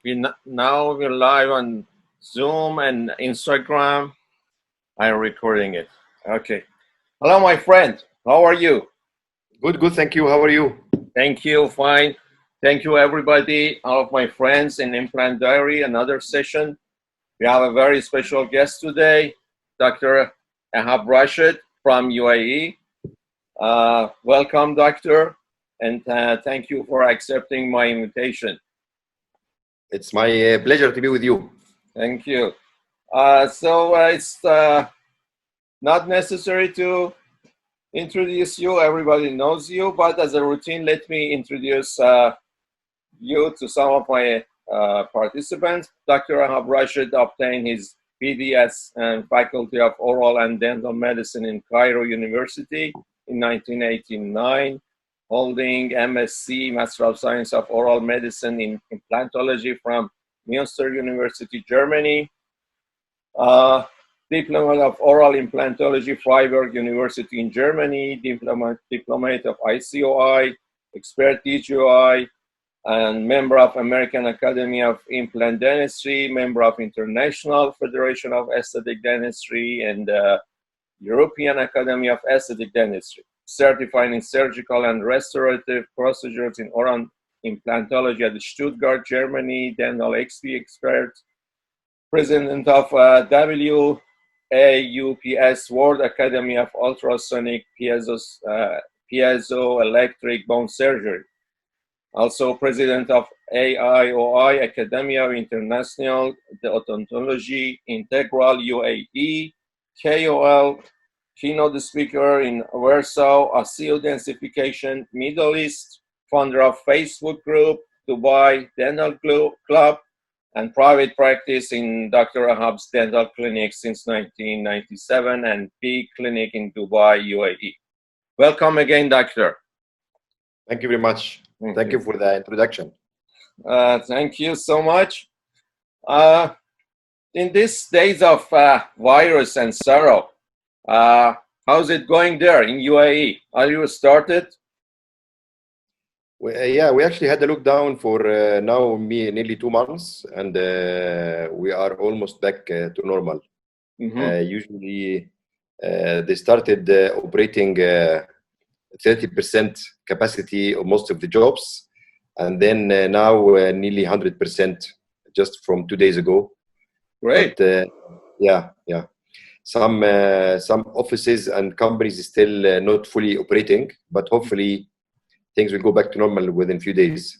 Now we're live on Zoom and Instagram. I'm recording it. Okay. Hello, my friend. How are you? Good, good. Thank you. How are you? Thank you. Fine. Thank you, everybody. All of my friends in Implant Diary. Another session. We have a very special guest today, Dr. Ehab Rashed from UAE. Welcome, doctor, and thank you for accepting my invitation. It's my pleasure to be with you. Thank you. It's not necessary to introduce you. Everybody knows you, but as a routine, let me introduce you to some of my participants. Dr. Ehab Rashed obtained his BDS and Faculty of Oral and Dental Medicine in Cairo University in 1989, holding MSc, Master of Science of Oral Medicine in Implantology from Münster University, Germany. Diploma of Oral Implantology, Freiburg University in Germany, Diploma of ICOI, Expert DGOI, and member of American Academy of Implant Dentistry, member of International Federation of Aesthetic Dentistry, and European Academy of Aesthetic Dentistry, certified in surgical and restorative procedures in oral implantology at Stuttgart, Germany, dental XP expert, president of WAUPS, World Academy of Ultrasonic Piezoelectric Bone Surgery. Also president of AIOI, Academy of International de Odontology, Integral UAE, KOL, keynote speaker in Warsaw, ASEO Densification, Middle East, founder of Facebook group, Dubai Dental Club, and private practice in Dr. Ehab's dental clinic since 1997 and B clinic in Dubai, UAE. Welcome again, doctor. Thank you very much. Thank you for the introduction. Thank you so much. In these days of virus and sorrow, how's it going there in UAE? Are you started? Yeah, we actually had a lockdown for now nearly 2 months, and we are almost back to normal. Usually, they started operating 30% capacity of most of the jobs, and then now nearly 100% just from 2 days ago. Great. But, yeah. Some offices and companies still not fully operating, but hopefully things will go back to normal within a few days.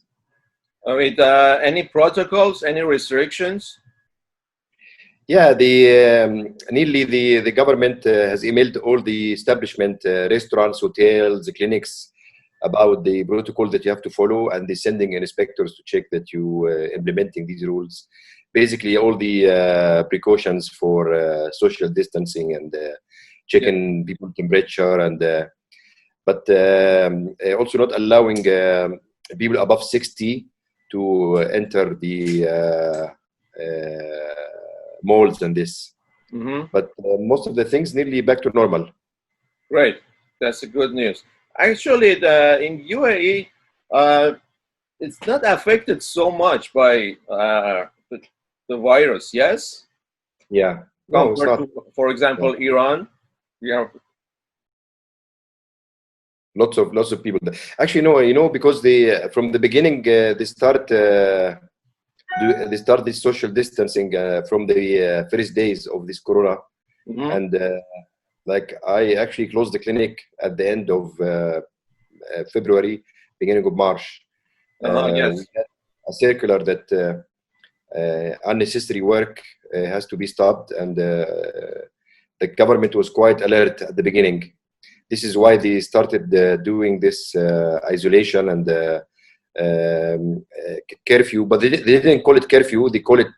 With any protocols, any restrictions? Yeah, nearly the government has emailed all the establishment, restaurants, hotels, clinics about the protocol that you have to follow, and they're sending inspectors to check that you implementing these rules. Basically, all the precautions for social distancing and checking people's temperature, and but also not allowing people above 60 to enter the malls and this. But most of the things nearly back to normal. Great, that's a good news. Actually, in UAE, it's not affected so much by the virus. Yes. Yeah. No, it's not. To, for example, yeah. Iran. Yeah. Lots of people. Actually, no, because from the beginning they start this social distancing from the first days of this corona, and like I actually closed the clinic at the end of February, beginning of March. Yes. We had a circular that unnecessary work has to be stopped, and the government was quite alert at the beginning. This is why they started doing this isolation and curfew, but they didn't call it curfew. They call it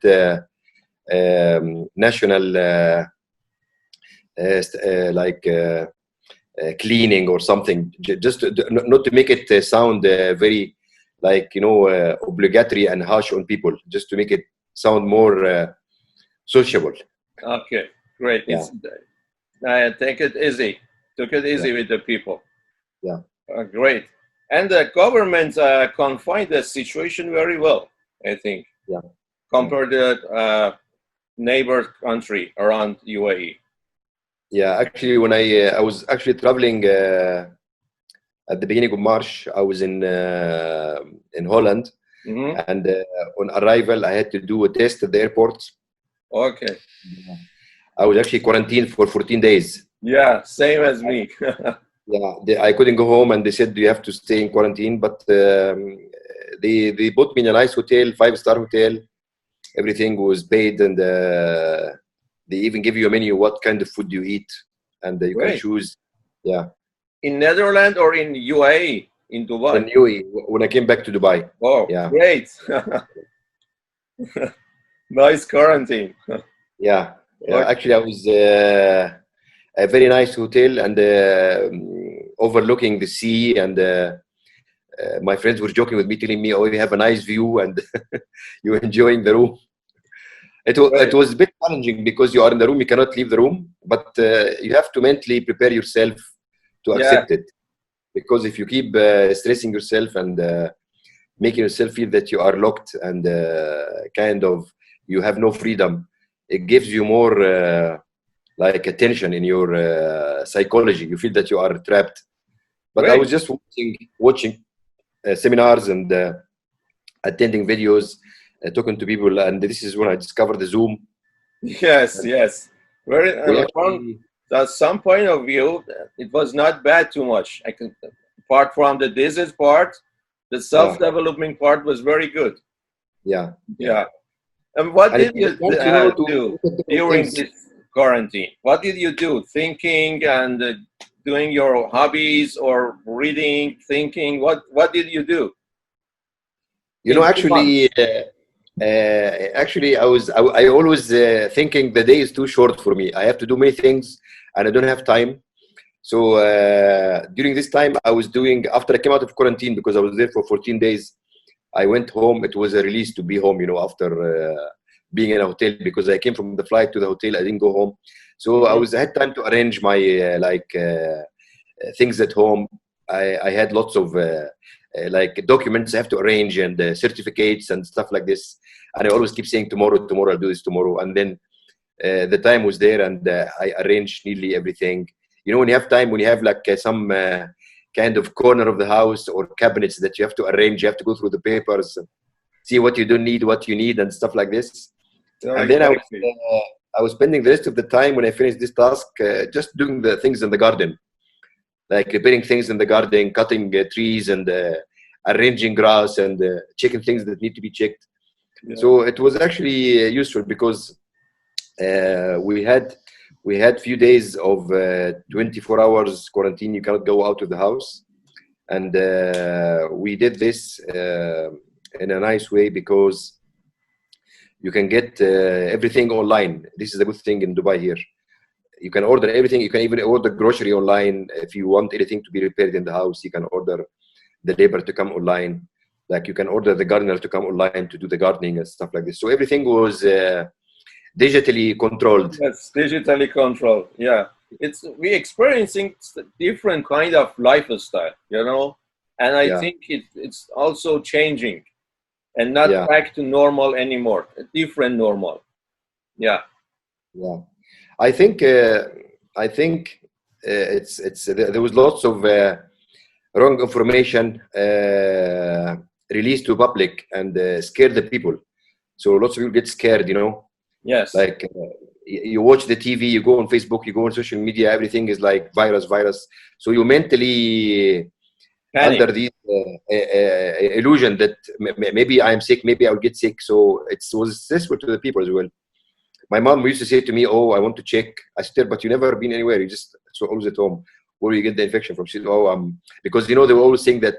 national cleaning or something, just not to make it sound very obligatory and harsh on people, just to make it sound more sociable. Okay, great. Yeah. Take it easy. Took it easy with the people. Yeah. Great. And the government confined the situation very well, I think. Yeah. compared to neighbor country around UAE? Yeah, actually, when I was actually traveling at the beginning of March, I was in Holland, Hmm. and on arrival, I had to do a test at the airport. Okay. I was actually quarantined for 14 days. Yeah, same as me. Yeah, I couldn't go home, and they said you have to stay in quarantine. But they put me in a nice hotel, 5-star hotel. Everything was paid, and they even give you a menu what kind of food you eat, and you can Great. choose. Yeah, In Netherlands or in UAE? In Dubai? in UAE when I came back to Dubai. Oh, Yeah, great. Nice quarantine. yeah, yeah. Okay. Actually, I was a very nice hotel and overlooking the sea, and my friends were joking with me, telling me, "Oh, you have a nice view, and you're enjoying the room." It Great. was a bit challenging because you are in the room, you cannot leave the room, but you have to mentally prepare yourself to Yeah, accept it. Because if you keep stressing yourself and making yourself feel that you are locked and kind of you have no freedom, it gives you more like a tension in your psychology. You feel that you are trapped. But I great. was just watching seminars and attending videos, talking to people, and this is when I discovered the Zoom. Yes, yes. Very, We from actually, some point of view, it was not bad too much. I can, apart from the disease part, the yeah, self-development part was very good. yeah, yeah. Yeah. And what And it did gives you a chance, to do look at different during things. this quarantine? What did you do? Thinking and doing your hobbies or reading, thinking? What did you do You know, in 2 months? actually, I always thinking the day is too short for me. I have to do many things, and I don't have time. So during this time, I was doing after I came out of quarantine because I was there for 14 days. I went home. It was a release to be home, after being in a hotel because I came from the flight to the hotel. I didn't go home, so Hmm. I had time to arrange my things at home. I had lots of like documents I have to arrange and certificates and stuff like this. And I always keep saying tomorrow, tomorrow, I'll do this tomorrow. And then the time was there, and I arranged nearly everything. When you have time, when you have like some kind of corner of the house or cabinets that you have to arrange, you have to go through the papers, see what you don't need, what you need, and stuff like this. Yeah, And then exactly. I was spending the rest of the time when I finished this task just doing the things in the garden, like repairing things in the garden, cutting trees and arranging grass and checking things that need to be checked. Yeah. So it was actually useful because uh, we had we had few days of 24 hours quarantine. You cannot go out of the house, and we did this in a nice way because you can get everything online. This is a good thing in Dubai here. You can order everything. You can even order grocery online. If you want anything to be repaired in the house, you can order the labor to come online. Like you can order the gardener to come online to do the gardening and stuff like this. So everything was digitally controlled. That's digitally controlled. Yeah, it's we experiencing different kind of lifestyle, and I Yeah, think it's also changing and not yeah, back to normal anymore. A different normal. Yeah. yeah. I think it's there was lots of wrong information released to public and scared the people. So lots of people get scared. Yes. Like you watch the TV, you go on Facebook, you go on social media, everything is like virus, virus. So you mentally Panic. under the illusion that maybe I'm sick, maybe I'll get sick. So it was stressful to the people as well. My mom used to say to me, "Oh, I want to check." I said, "But you never been anywhere. You just so always at home. Where do you get the infection from?" She said, "Oh, because they were always saying that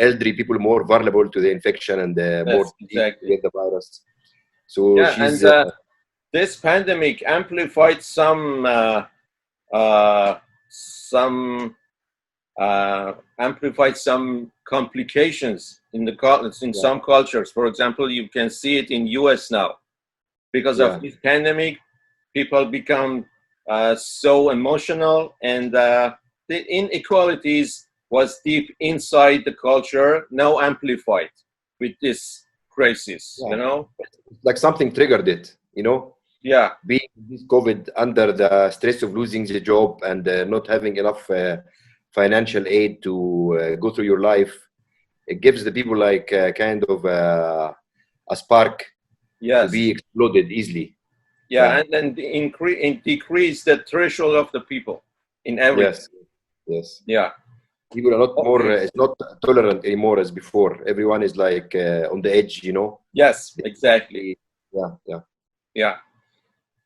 elderly people are more vulnerable to the infection and more Yes, easy to exactly. get the virus." So Yeah, she's and this pandemic amplified uh, some amplified some complications in in yeah, some cultures. For example, you can see it in US now because of yeah, this pandemic. People become so emotional, and the inequalities was deep inside the culture, now amplified with this crisis, Yeah. you know? Like something triggered it, you know? Yeah, Being this COVID under the stress of losing the job and not having enough financial aid to go through your life, it gives the people like kind of a spark to yes. be exploded easily. Yeah, Yeah. and then decrease the threshold of the people in everything. Yes. Yes. Yeah. People are not more. Okay. It's not tolerant anymore as before. Everyone is like on the edge. You know. Yes, exactly. Yeah. Yeah. Yeah.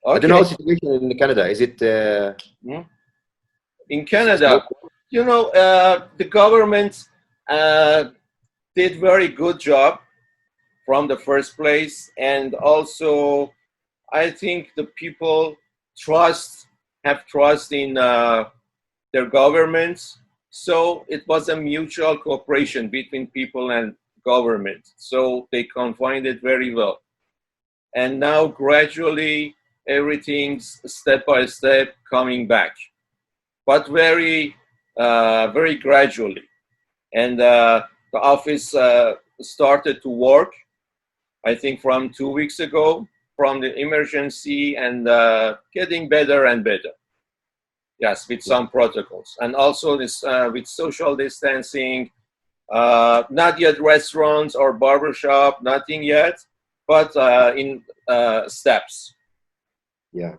I don't know Okay. how the situation in Canada. Is it? Hmm. In Is more? Canada, you know, the government uh, did very good job from the first place, and also I think the people have trust in their governments. So it was a mutual cooperation between people and government. So they confined it very well. And now gradually everything's step by step coming back, but very gradually. And the office started to work, I think, from 2 weeks ago, from the emergency, and getting better and better. Yes, with some protocols, and also this with social distancing. Not yet restaurants or barbershop, nothing yet, but in steps. Yeah.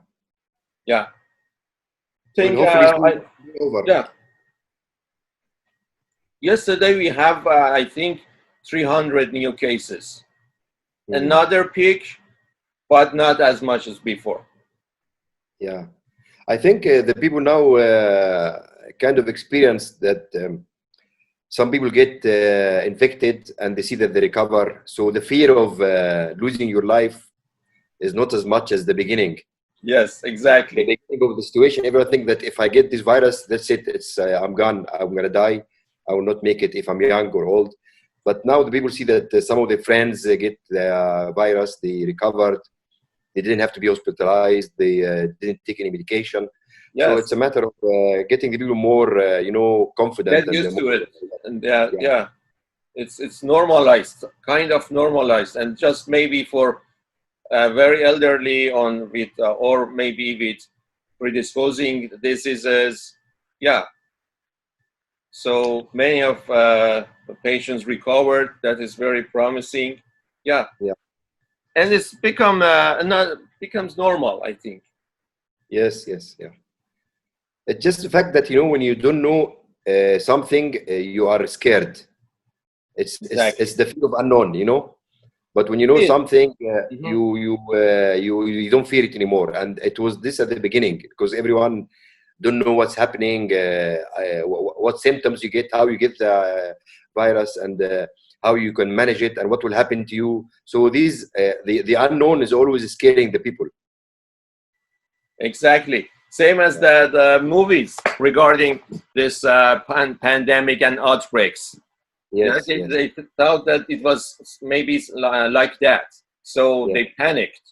Yeah, Well, think hopefully soon it'll be over. yeah. Yesterday we have I think 300 new cases. Hmm. Another peak, but not as much as before. Yeah. I think the people now kind of experience that some people get infected and they see that they recover. So the fear of losing your life is not as much as the beginning. Yes, The exactly. beginning of the situation, everyone think that if I get this virus, that's it. It's I'm gone. I'm gonna die. I will not make it if I'm young or old. But now the people see that some of their friends get the virus, they recovered. They didn't have to be hospitalized. They didn't take any medication. So it's Yes, a matter of getting the people more, confident get and used more. to it, and yeah, Yeah, yeah, it's normalized, kind of normalized, and just maybe for very elderly on with or maybe with predisposing diseases. Yeah, so many of the patients recovered. That is very promising. Yeah, yeah, and it's becomes normal, I think. yes, yes, yeah. It's just the fact that when you don't know something, you are scared. It's Exactly. the fear of unknown. But when you know It is. something, Mhm. you don't fear it anymore. And it was this at the beginning because everyone don't know what's happening, what symptoms you get, how you get the virus, and how you can manage it, and what will happen to you. So the unknown is always scaring the people. Exactly. Same as Yeah. the movies regarding this pandemic and outbreaks. Yeah, Yes, yes, they thought that it was maybe like that, so yeah, they panicked.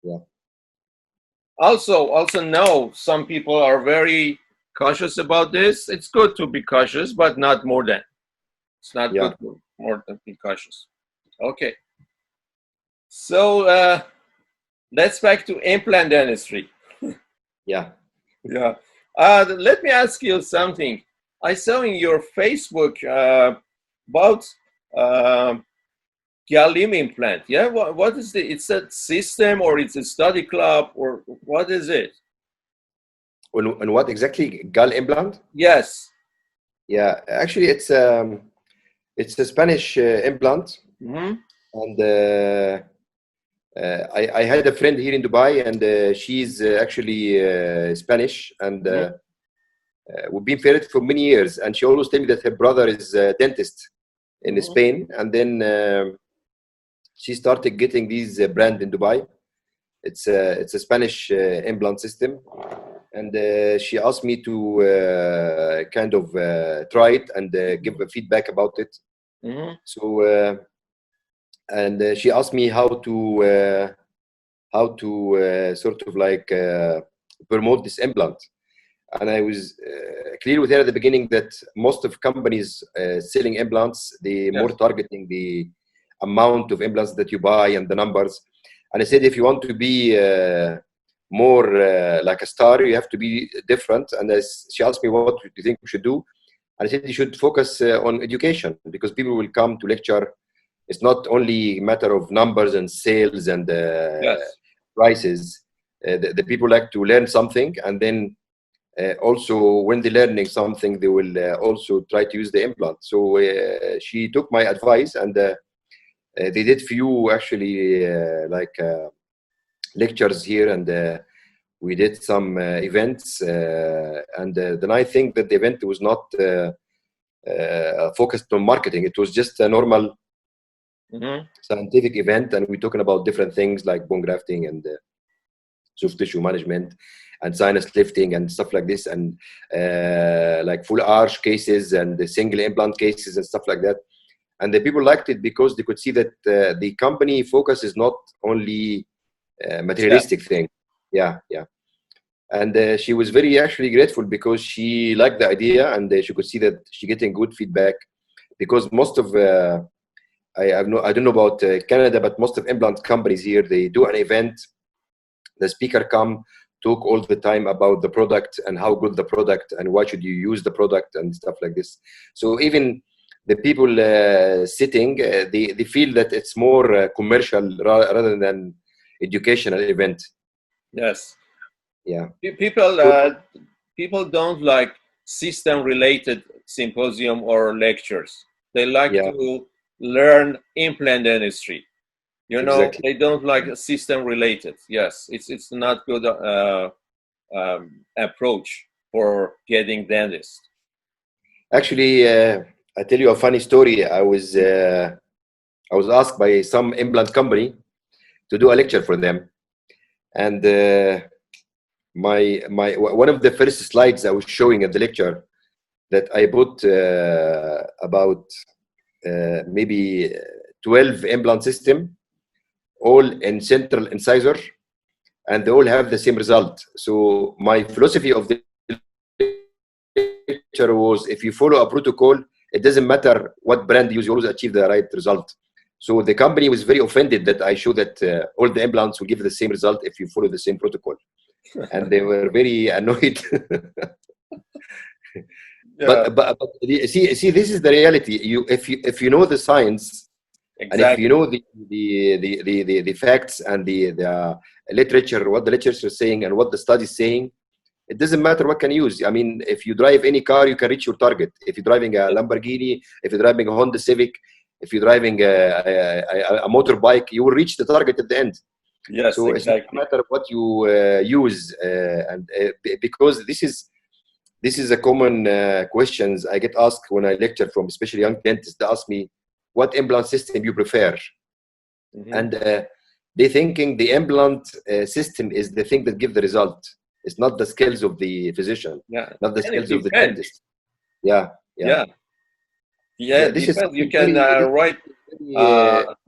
yeah, Also, no, some people are very cautious about this. It's good to be cautious, but not more than. It's not yeah, good to more than be cautious. Okay, so let's back to implant dentistry. yeah. Yeah. Let me ask you something. I saw in your Facebook about uh, Galim implant. Yeah. What is the? It's a system or it's a study club or what is it? And what exactly? Gall implant? Yes. Yeah, actually, it's a Spanish implant, Hmm. and I had a friend here in Dubai, and she's actually Spanish, and Hmm. we've been married for many years. And she always tell me that her brother is a dentist in Hmm. Spain, and then she started getting these brand in Dubai. It's a Spanish implant system, and she asked me to kind of try it and give a feedback about it. Hmm. So and she asked me how to sort of like promote this implant. And I was clear with her at the beginning that most of companies selling implants, they more Yes. targeting the amount of implants that you buy and the numbers. And I said, if you want to be more like a star, you have to be different. And she asked me, what do you think we should do? And I said, you should focus on education, because people will come to lecture. It's not only a matter of numbers and sales and Yes. prices. The people like to learn something, and then also when they're learning something, they will also try to use the implant. So she took my advice, and they did few actually lectures here, and we did some events. And then I think that the event was not focused on marketing. It was just a normal scientific event, and we're talking about different things like bone grafting and soft tissue management and sinus lifting and stuff like this, and like full arch cases and the single implant cases and stuff like that. And the people liked it because they could see that the company focus is not only materialistic thing. Yeah. And she was very actually grateful, because she liked the idea, and she could see that she getting good feedback. Because most of I don't know about Canada, but most of implant companies here, they do an event. The speaker come, talk all the time about the product and how good the product and why should you use the product and stuff like this. So even the people sitting, they feel that it's more commercial rather than educational event. Yes. Yeah. People don't like system-related symposium or lectures. They like to learn implant dentistry. Exactly. They don't like system-related. Yes, it's not good approach for getting dentist. Actually, I tell you a funny story. I was asked by some implant company to do a lecture for them, and one of the first slides I was showing at the lecture, that I put about maybe 12 implant system, all in central incisor, and they all have the same result. So my philosophy of the lecture was, if you follow a protocol, it doesn't matter what brand you use, you always achieve the right result. So the company was very offended that I showed that all the implants will give the same result if you follow the same protocol. And they were very annoyed. But see, this is the reality. If you know the science, exactly. And if you know the facts and the literature, what the literature is saying and what the study is saying, it doesn't matter what can you use. I mean, if you drive any car, you can reach your target. If you're driving a Lamborghini, if you're driving a Honda Civic, if you're driving a motorbike, you will reach the target at the end. Yes, so exactly. It's no matter what you use, and because this is a common questions I get asked when I lecture from, especially young dentists. They ask me, what implant system you prefer? And they thinking the implant system is the thing that gives the result. It's not the skills of the physician, not the skills of the dentist. Yeah. This is you can ride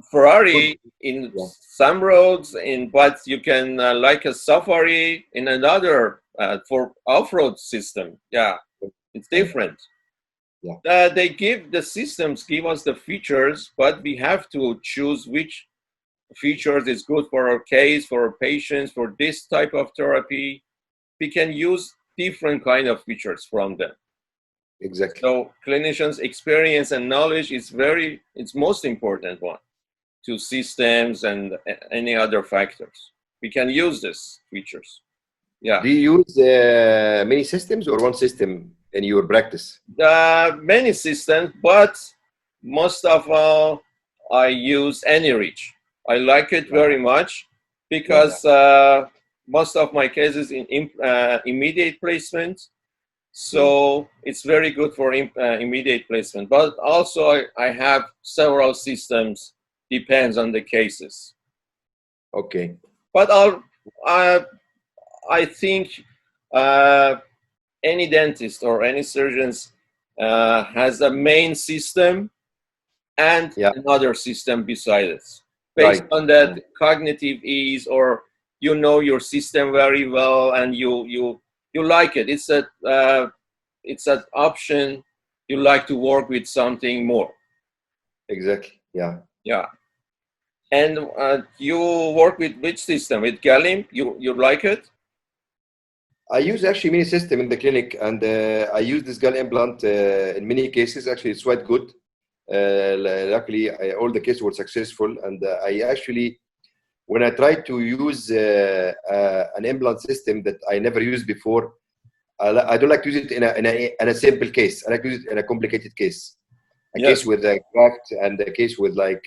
Ferrari in some roads, but you can like a Safari in another for off-road system. Yeah, it's different. They give the systems, give us the features, but we have to choose which features is good for our case, for our patients, for this type of therapy. We can use different kind of features from them. Exactly. So clinicians' experience and knowledge is it's most important one to systems and any other factors. We can use these features. Yeah. Do you use many systems or one system in your practice? Many systems, but most of all, I use AnyReach. I like it very much because most of my cases in immediate placement. So it's very good for immediate placement. But also I have several systems, depends on the cases. Okay. But I think any dentist or any surgeons has a main system and another system beside it. Based on that cognitive ease, or you know your system very well and you like it. It's an option. You like to work with something more. Exactly. Yeah. And you work with which system? With Galim? You like it? I use actually mini system in the clinic, and I use this gall implant in many cases. Actually, it's quite good. Luckily, all the cases were successful, and I actually, when I tried to use an implant system that I never used before, I don't like to use it in a simple case. I like to use it in a complicated case, a case Yes. with a cracked and a case with like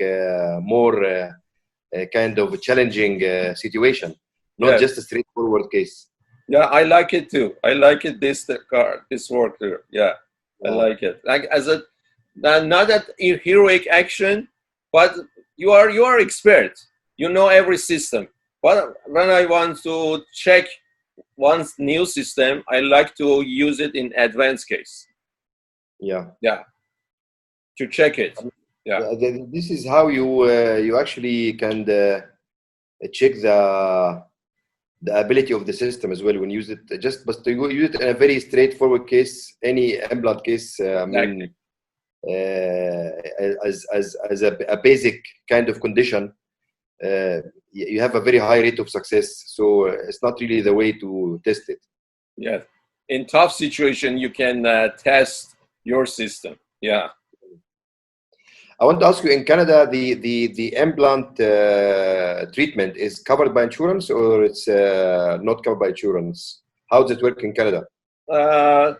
more kind of a challenging situation, not Yes. just a straightforward case. Yeah, I like it too. I like it. This work too. Yeah, I Yeah, like it. Like as a not that heroic action, but you are expert. You know every system. But when I want to check one new system, I like to use it in advanced case. yeah. Yeah, to check it. Yeah, Yeah, this is how you actually can check the ability of the system as well when you use it. Just but to use it in a very straightforward case, any implant case. I exactly. mean, as a basic kind of condition, you have a very high rate of success. So it's not really the way to test it. Yeah, in tough situation, you can test your system. Yeah. I want to ask you, in Canada, the implant treatment is covered by insurance, or it's not covered by insurance? How does it work in Canada? Uh,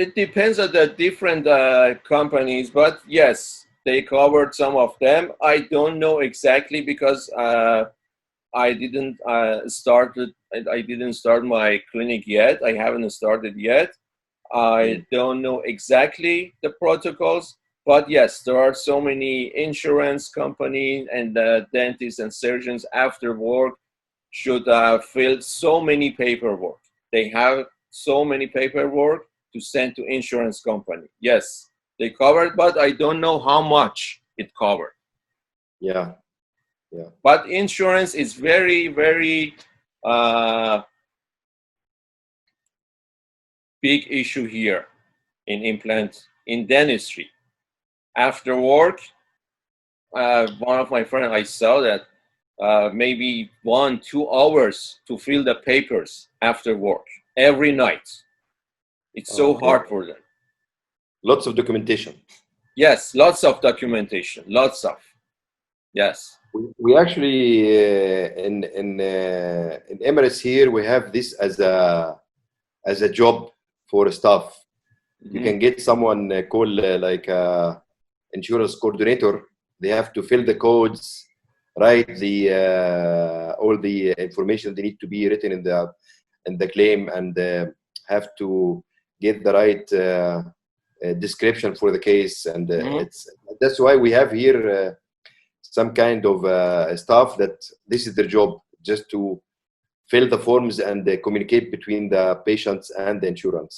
It depends on the different companies, but yes, they covered some of them. I don't know exactly because I didn't I didn't start my clinic yet. I haven't started yet. I Mm. don't know exactly the protocols, but yes, there are so many insurance companies and dentists and surgeons after work should fill so many paperwork. They have so many paperwork to send to insurance company. Yes, they covered, but I don't know how much it covered. Yeah, yeah, But insurance is very, very uh, big issue here in implant in dentistry. After work, one of my friends, I saw that maybe 1 2 hours to fill the papers after work every night. It's so okay. hard for them. Lots of documentation. Yes, lots of documentation, lots of. Yes. We actually in Emirates here we have this as a job for staff. You Mhm. can get someone called like insurance coordinator. They have to fill the codes, write the all the information they need to be written in the claim, and have to get the right description for the case. And Mhm. it's that's why we have here some kind of staff that this is their job, just to fill the forms and communicate between the patients and the insurance.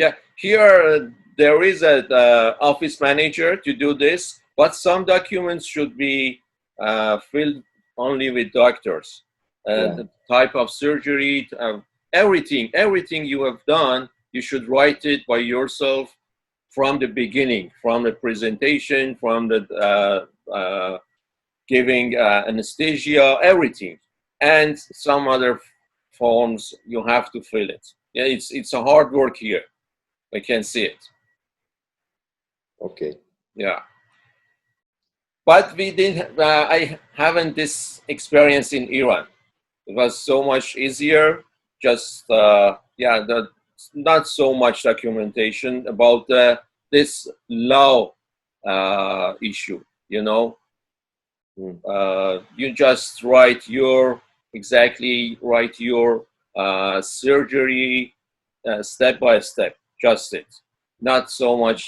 Yeah, here there is a office manager to do this, but some documents should be filled only with doctors. Yeah, The type of surgery, everything you have done, you should write it by yourself from the beginning, from the presentation, from the giving anesthesia, everything, and some other forms you have to fill it. Yeah, it's a hard work here. I can see it. okay. Yeah, but we didn't. I haven't this experience in Iran. It was so much easier. Just yeah, not so much documentation about this law issue. You know, Mm. you just write your surgery step by step, just it. Not so much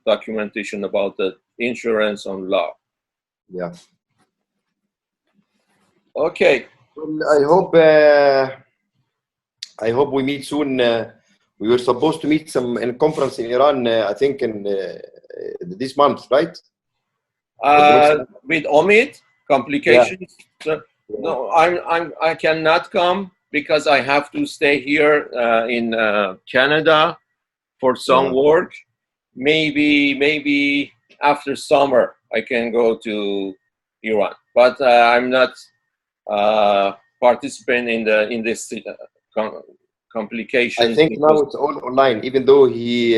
documentation about the insurance on law. Yeah. Okay. Well, I hope we meet soon. We were supposed to meet some in a conference in Iran. I think in this month, right? Or the next month? With Omid, Yeah. complications. Yeah. No, I cannot come because I have to stay here in Canada for some Yeah. work. Maybe after summer I can go to. Iran. But I'm not participating in this I complications think now because it's all online, even though he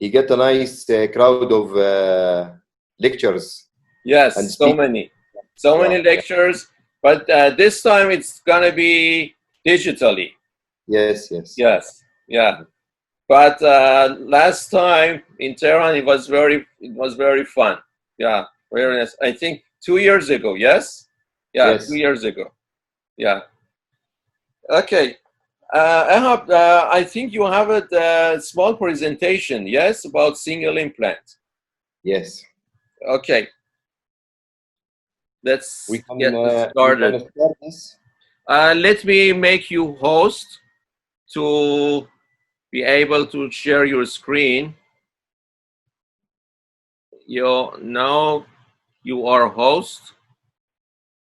get a nice crowd of lectures and yes, speak. so Yeah, many yeah. lectures. But this time it's gonna be digitally. Yes, yes. Yes, yeah. But last time in Tehran, it was very fun. Yeah, very nice. I think 2 years ago. Yes, yeah, two Yes, years ago. Yeah. Okay. Ehab, I think you have a small presentation. Yes, about single implant. yes. Okay, We let's can get we started. can start this. Let me make you host to be able to share your screen. You now you are host,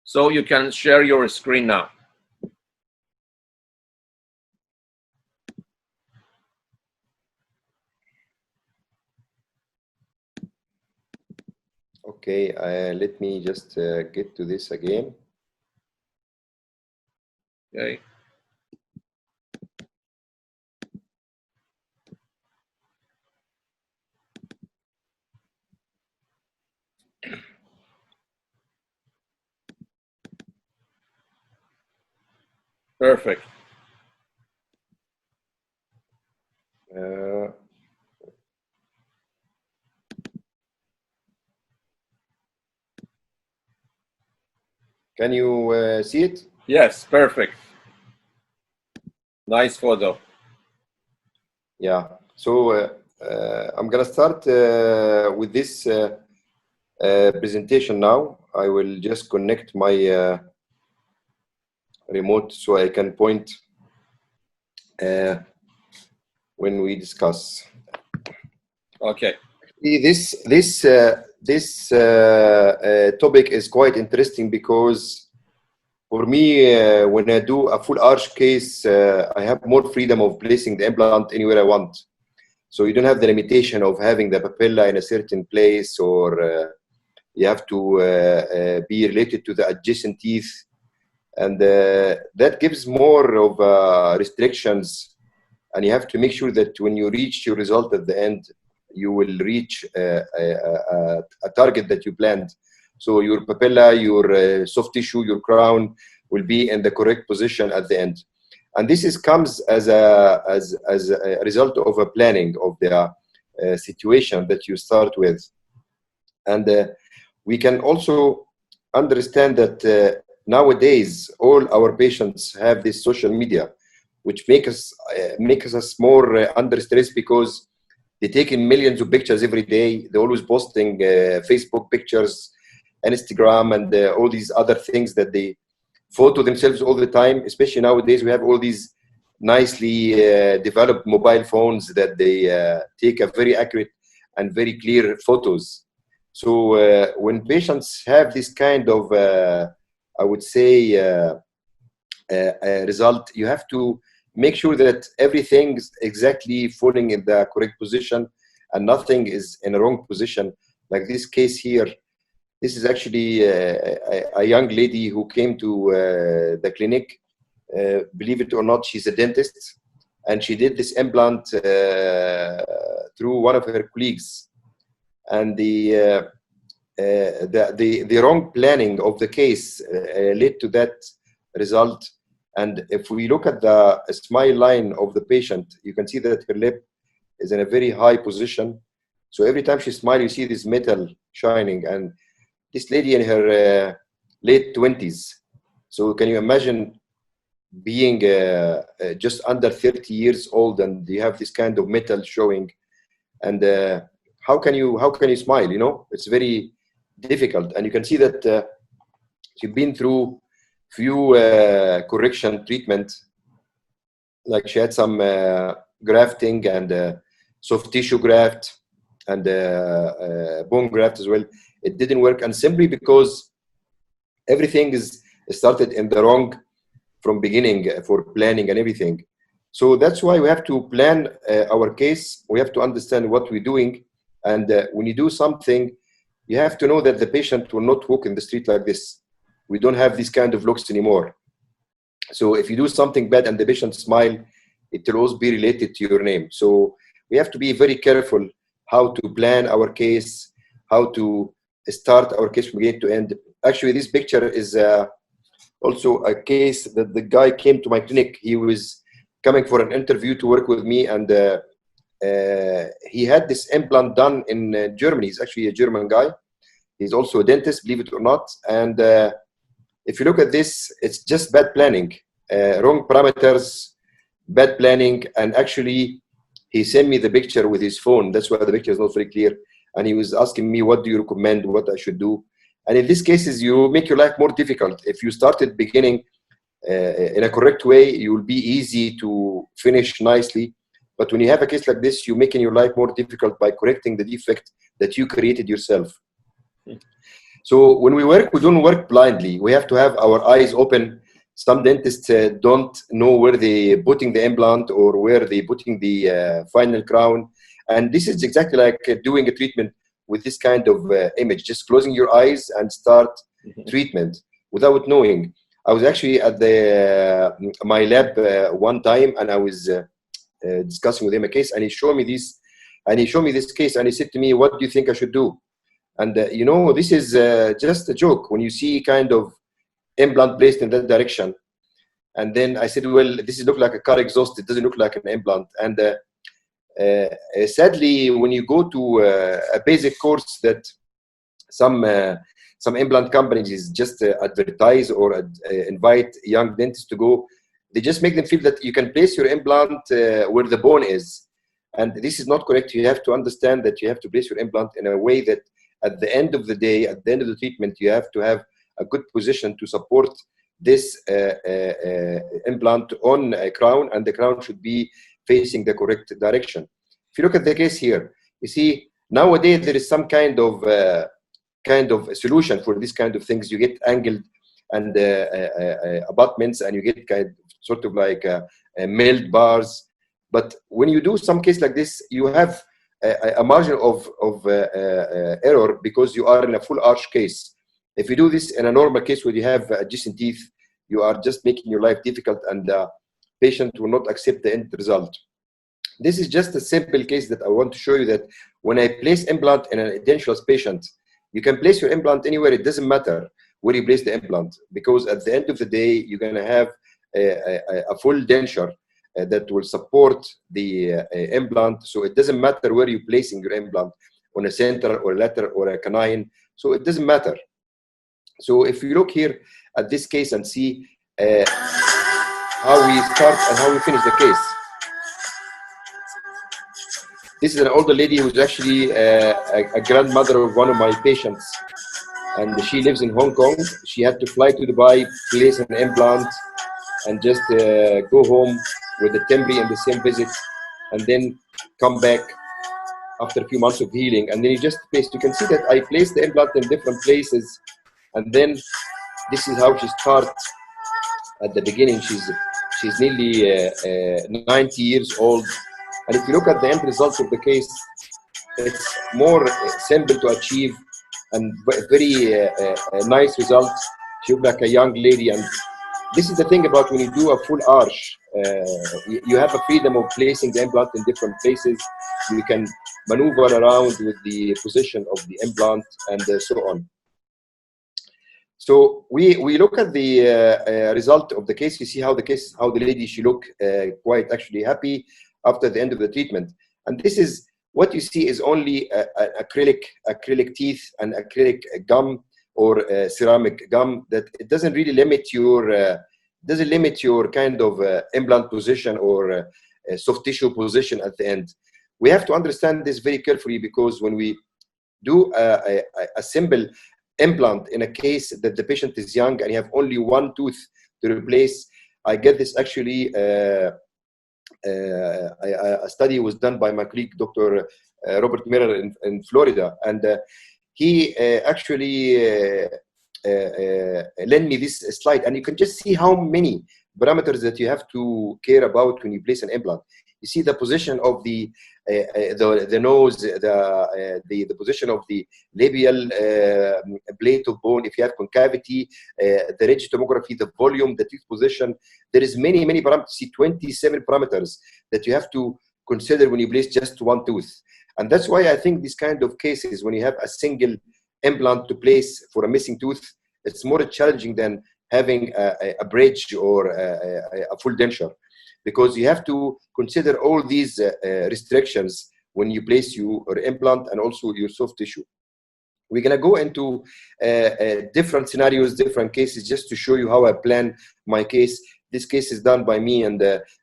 so you can share your screen now. Okay, let me just get to this again. Okay. Perfect. Uh, can you see it? Yes, perfect. Nice photo. Yeah. So I'm gonna start with this presentation now. I will just connect my remote so I can point when we discuss. Okay. This topic is quite interesting because for me, when I do a full arch case, I have more freedom of placing the implant anywhere I want. So you don't have the limitation of having the papilla in a certain place, or you have to be related to the adjacent teeth, and that gives more of restrictions. And you have to make sure that when you reach your result at the end, you will reach a target that you planned. So your papilla, your soft tissue, your crown will be in the correct position at the end. And this comes as a result of a planning of the situation that you start with. And we can also understand that nowadays all our patients have this social media, which makes us more under stress because they take in millions of pictures every day. They're always posting Facebook pictures, Instagram, and all these other things that they photo themselves all the time. Especially nowadays, we have all these nicely developed mobile phones that they take a very accurate and very clear photos. So when patients have this kind of, I would say, result, you have to make sure that everything's exactly falling in the correct position and nothing is in a wrong position. Like this case here, this is actually a young lady who came to the clinic. Believe it or not, she's a dentist, and she did this implant through one of her colleagues. And the wrong planning of the case led to that result. And if we look at the smile line of the patient, you can see that her lip is in a very high position. So every time she smiles, you see this metal shining. And this lady in her late 20s. So can you imagine being just under 30 years old and you have this kind of metal showing? And how can you smile? You know, it's very difficult. And you can see that she's been through few correction treatment, like she had some grafting and soft tissue graft and bone graft as well. It didn't work, and simply because everything is started in the wrong from beginning for planning and everything. So that's why we have to plan our case. We have to understand what we're doing, and when you do something, you have to know that the patient will not walk in the street like this. We don't have these kind of looks anymore. So if you do something bad and the patient smile, it will also be related to your name. So we have to be very careful how to plan our case, how to start our case from beginning to end. Actually, this picture is also a case that the guy came to my clinic. He was coming for an interview to work with me, and he had this implant done in Germany. He's actually a German guy. He's also a dentist, believe it or not. And if you look at this, it's just bad planning, wrong parameters, bad planning. And actually, he sent me the picture with his phone. That's why the picture is not very clear. And he was asking me, what do you recommend, what I should do? And in these cases, you make your life more difficult. If you started beginning in a correct way, you will be easy to finish nicely. But when you have a case like this, you're making your life more difficult by correcting the defect that you created yourself. So when we work, we don't work blindly. We have to have our eyes open. Some dentists don't know where they're putting the implant or where they're putting the final crown. And this is exactly like doing a treatment with this kind of image, just closing your eyes and start treatment without knowing. I was actually at my lab one time, and I was discussing with him a case, and he showed me this, case, and he said to me, "What do you think I should do?" And you know, this is just a joke when you see kind of implant placed in that direction. And then I said, "Well, this looks like a car exhaust. It doesn't look like an implant." And sadly, when you go to a basic course that some implant companies just advertise or invite young dentists to go, they just make them feel that you can place your implant where the bone is. And this is not correct. You have to understand that you have to place your implant in a way that at the end of the day, at the end of the treatment, you have to have a good position to support this implant on a crown, and the crown should be facing the correct direction. If you look at the case here, you see nowadays there is some kind of solution for this kind of things. You get angled and abutments, and you get sort of like milled bars. But when you do some case like this, you have a margin of error because you are in a full arch case. If you do this in a normal case where you have adjacent teeth, you are just making your life difficult, and the patient will not accept the end result. This is just a simple case that I want to show you that when I place implant in an edentulous patient, you can place your implant anywhere. It doesn't matter where you place the implant, because at the end of the day, you're going to have a full denture that will support the implant. So it doesn't matter where you're placing your implant, on a center or a lateral or a canine. So it doesn't matter. So if you look here at this case and see how we start and how we finish the case. This is an older lady who's actually a grandmother of one of my patients, and she lives in Hong Kong. She had to fly to Dubai, place an implant, and just go home with the temporary and the same visit, and then come back after a few months of healing. And then you just placed. You can see that I placed the implant in different places, and then this is how she starts at the beginning. She's nearly 90 years old. And if you look at the end result of the case, it's more simple to achieve and very nice result. She looks like a young lady. And this is the thing about when you do a full arch, you have a freedom of placing the implant in different places. You can maneuver around with the position of the implant and so on. So we look at the result of the case. You see how the lady, she look quite actually happy after the end of the treatment. And this is what you see is only acrylic teeth and acrylic gum or ceramic gum. That it doesn't really limit your kind of implant position or soft tissue position at the end. We have to understand this very carefully, because when we do a simple implant in a case that the patient is young and you have only one tooth to replace, I get this actually. A study was done by my colleague, Dr. Robert Miller in Florida, and he actually lent me this slide, and you can just see how many parameters that you have to care about when you place an implant. You see the position of the nose, the position of the labial plate of bone. If you have concavity, the ridge tomography, the volume, the teeth position. There is many parameters. See 27 parameters that you have to consider when you place just one tooth. And that's why I think these kind of cases, when you have a single implant to place for a missing tooth, it's more challenging than having a bridge or a full denture, because you have to consider all these restrictions when you place your implant and also your soft tissue. We're going to go into different scenarios, different cases, just to show you how I plan my case. This case is done by me, and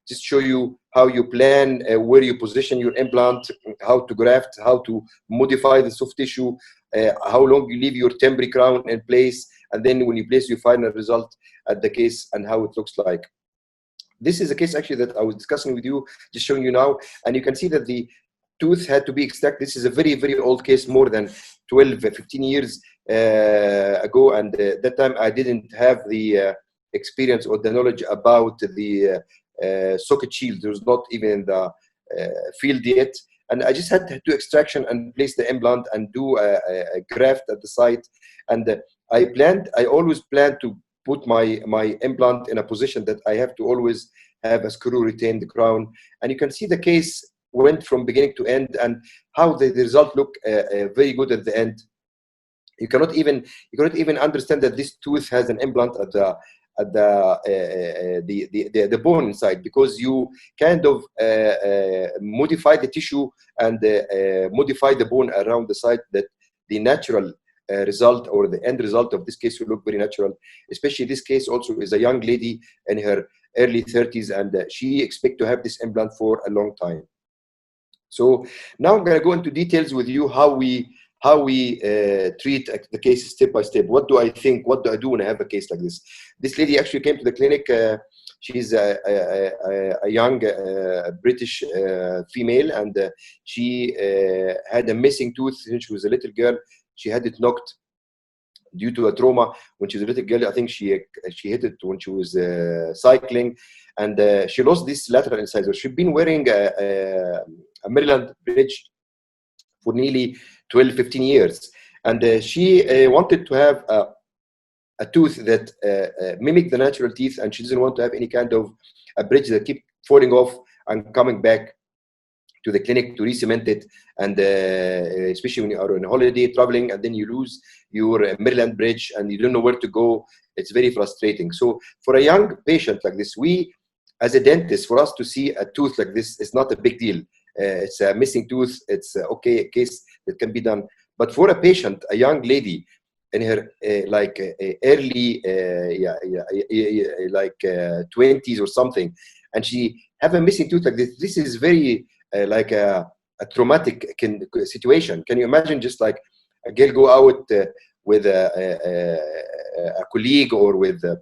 just show you how you plan, where you position your implant, how to graft, how to modify the soft tissue, how long you leave your temporary crown in place, and then when you place your final result at the case and how it looks like. This is a case actually that I was discussing with you, just showing you now, and you can see that the tooth had to be extracted. This is a very old case, more than 12, 15 years ago, and that time I didn't have the experience or the knowledge about the socket shield. There was not even in the field yet, and I just had to do extraction and place the implant and do a graft at the site. And I always planned to put my implant in a position that I have to always have a screw retained crown. And you can see the case went from beginning to end, and how the result looked very good at the end. You cannot even understand that this tooth has an implant at the bone inside, because you kind of modify the tissue and modify the bone around the site, that the natural result or the end result of this case will look very natural. Especially this case also is a young lady in her early 30s, and she expects to have this implant for a long time. So now I'm going to go into details with you how we treat the case step by step. What do I think? What do I do when I have a case like this? This lady actually came to the clinic. She's a young British female, and she had a missing tooth since she was a little girl. She had it knocked due to a trauma when she was a little girl. I think she hit it when she was cycling, and she lost this lateral incisor. She'd been wearing a Maryland bridge for nearly 12, 15 years. And she wanted to have a tooth that mimicked the natural teeth, and she doesn't want to have any kind of a bridge that keep falling off and coming back to the clinic to re-cement it. And especially when you are on holiday traveling and then you lose your Maryland bridge and you don't know where to go, it's very frustrating. So for a young patient like this, we as a dentist, for us to see a tooth like this is not a big deal. It's a missing tooth. It's okay, a case that can be done. But for a patient, a young lady in her early 20s or something, and she have a missing tooth like this, this is very like a traumatic situation. Can you imagine just like a girl go out with a colleague or with a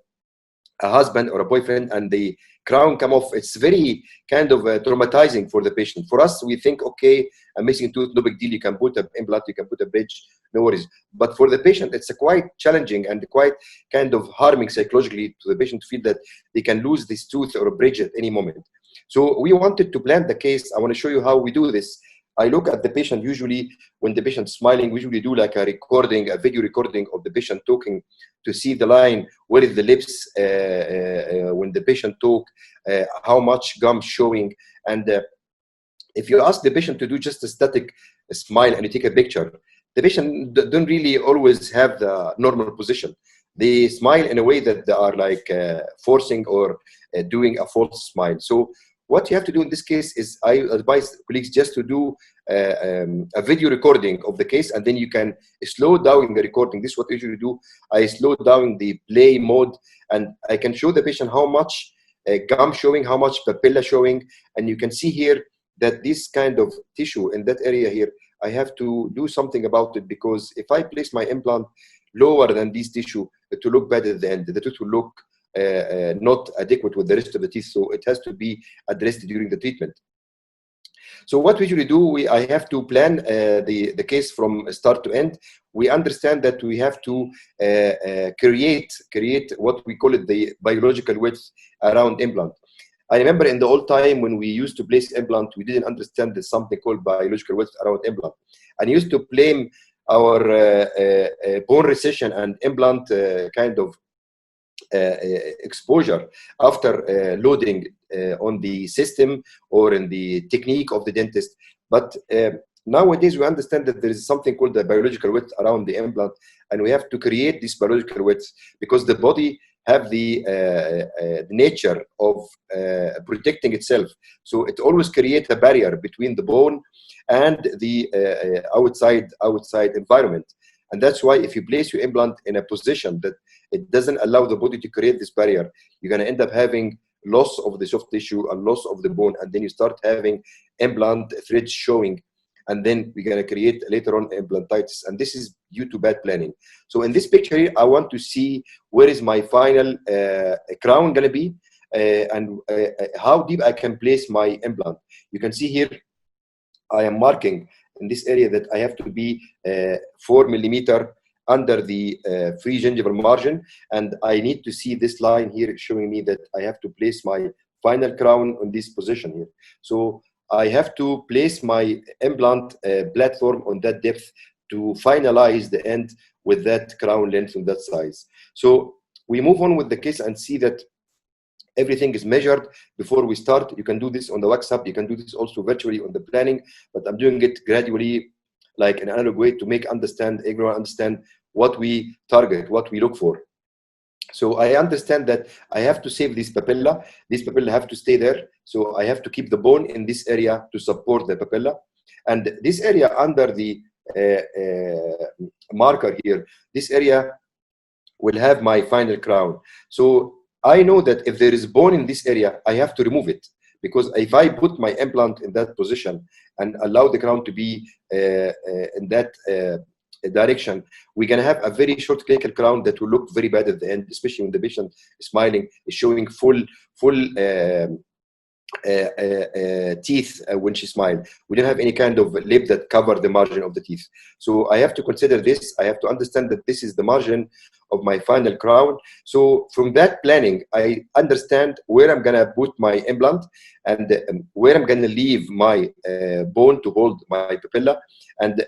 husband or a boyfriend, and the crown come off? It's very kind of traumatizing for the patient. For us, we think, okay, a missing tooth, no big deal. You can put an implant, you can put a bridge, no worries. But for the patient, it's a quite challenging and quite kind of harming psychologically to the patient to feel that they can lose this tooth or a bridge at any moment. So we wanted to plan the case. I want to show you how we do this. I look at the patient. Usually when the patient's smiling, we usually do like a recording, a video recording of the patient talking, to see the line, where is the lips when the patient talk, how much gum showing. And if you ask the patient to do just a static smile and you take a picture, the patient don't really always have the normal position. They smile in a way that they are like forcing or doing a false smile. So what you have to do in this case is, I advise colleagues just to do a video recording of the case, and then you can slow down the recording. This is what I usually do. I slow down the play mode, and I can show the patient how much gum showing, how much papilla showing, and you can see here that this kind of tissue in that area here, I have to do something about it, because if I place my implant lower than this tissue, it will look bad at the end. The tooth will look not adequate with the rest of the teeth, so it has to be addressed during the treatment. So what we usually do, I have to plan the case from start to end. We understand that we have to create what we call it the biological width around implant. I remember in the old time when we used to place implant, we didn't understand there's something called biological width around implant, and used to blame our bone recession and implant kind of exposure after loading on the system or in the technique of the dentist. But nowadays we understand that there is something called the biological width around the implant, and we have to create this biological width because the body have the nature of protecting itself. So it always creates a barrier between the bone and the outside environment. And that's why if you place your implant in a position that it doesn't allow the body to create this barrier, you're going to end up having loss of the soft tissue and loss of the bone, and then you start having implant threads showing, and then we're going to create later on implantitis, and this is due to bad planning. So in this picture here, I want to see where is my final crown going to be, and how deep I can place my implant. You can see here I am marking in this area that I have to be 4 millimeter under the free gingival margin, and I need to see this line here showing me that I have to place my final crown on this position here. So I have to place my implant platform on that depth to finalize the end with that crown length on that size. So we move on with the case and see that everything is measured before we start. You can do this on the WhatsApp. You can do this also virtually on the planning, but I'm doing it gradually, like an analog way, to make everyone understand what we target, what we look for. So I understand that I have to save this papilla. This papilla have to stay there. So I have to keep the bone in this area to support the papilla. And this area under the marker here, this area will have my final crown. So I know that if there is bone in this area, I have to remove it, because if I put my implant in that position and allow the crown to be in that direction, we're going to have a very short clinical crown that will look very bad at the end, especially when the patient is smiling, is showing full teeth when she smiled. We don't have any kind of lip that cover the margin of the teeth. So I have to consider this. I have to understand that this is the margin of my final crown. So from that planning, I understand where I'm going to put my implant and where I'm going to leave my bone to hold my papilla, and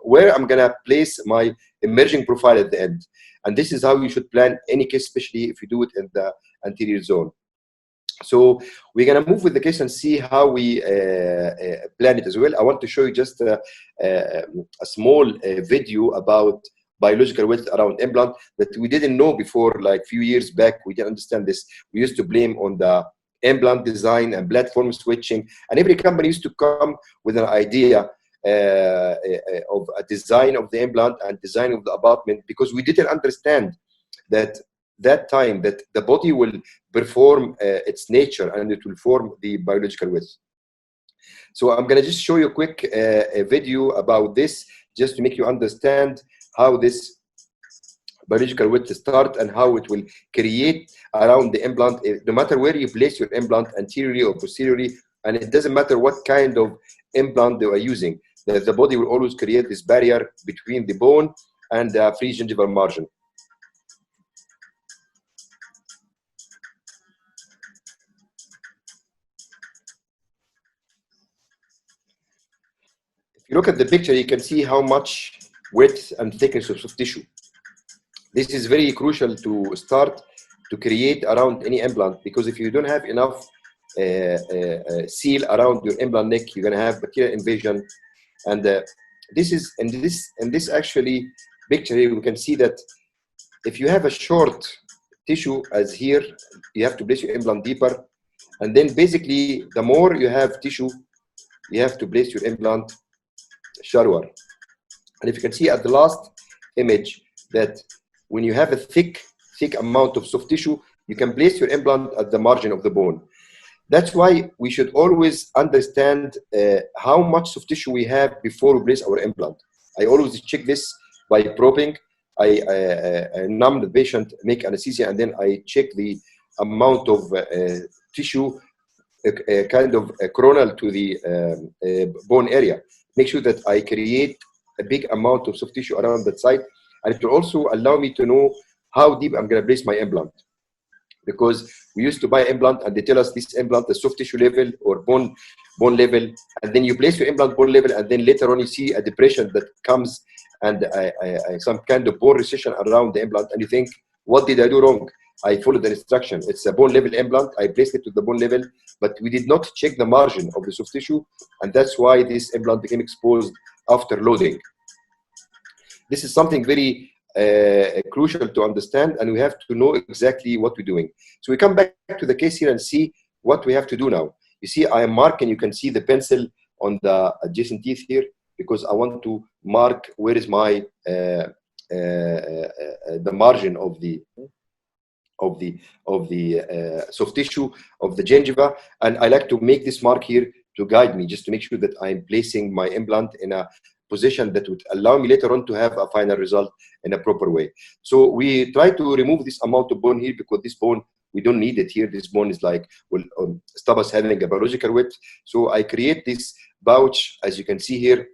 where I'm going to place my emerging profile at the end. And this is how you should plan any case, especially if you do it in the anterior zone. So we're going to move with the case and see how we plan it as well. I want to show you just a small video about biological width around implant that we didn't know before. Like a few years back, we didn't understand this. We used to blame on the implant design and platform switching, and every company used to come with an idea of a design of the implant and design of the abutment, because we didn't understand that time that the body will perform its nature and it will form the biological width. So I'm going to just show you a quick video about this, just to make you understand how this biological width start and how it will create around the implant, no matter where you place your implant, anteriorly or posteriorly, and it doesn't matter what kind of implant they are using, the body will always create this barrier between the bone and the free gingival margin. If you look at the picture, you can see how much width and thickness of soft tissue. This is very crucial to start to create around any implant, because if you don't have enough seal around your implant neck, you're going to have bacterial invasion. And this is in this actually picture here, we can see that if you have a short tissue as here, you have to place your implant deeper, and then basically the more you have tissue, you have to place your implant shallower. And if you can see at the last image that when you have a thick amount of soft tissue, you can place your implant at the margin of the bone. That's why we should always understand how much soft tissue we have before we place our implant. I always check this by probing. I numb the patient, make anesthesia, and then I check the amount of tissue kind of coronal to the bone area. Make sure that I create a big amount of soft tissue around that side, and it will also allow me to know how deep I'm going to place my implant. because we used to buy implant and they tell us this implant is soft tissue level or bone level, and then you place your implant bone level, and then later on you see a depression that comes and some kind of bone recession around the implant, and you think, what did I do wrong? I followed the instruction. It's a bone level implant. I placed it to the bone level, but we did not check the margin of the soft tissue, and that's why this implant became exposed after loading. This is something very crucial to understand, and we have to know exactly what we're doing. So we come back to the case here and see what we have to do now. You see, I am marking. You can see the pencil on the adjacent teeth here, because I want to mark where is my the margin of the soft tissue of the gingiva, and I like to make this mark here to guide me, just to make sure that I'm placing my implant in a position that would allow me later on to have a final result in a proper way. So we try to remove this amount of bone here, because this bone, we don't need it here. This bone is like, will stop us having a biological width. So I create this pouch, as you can see here,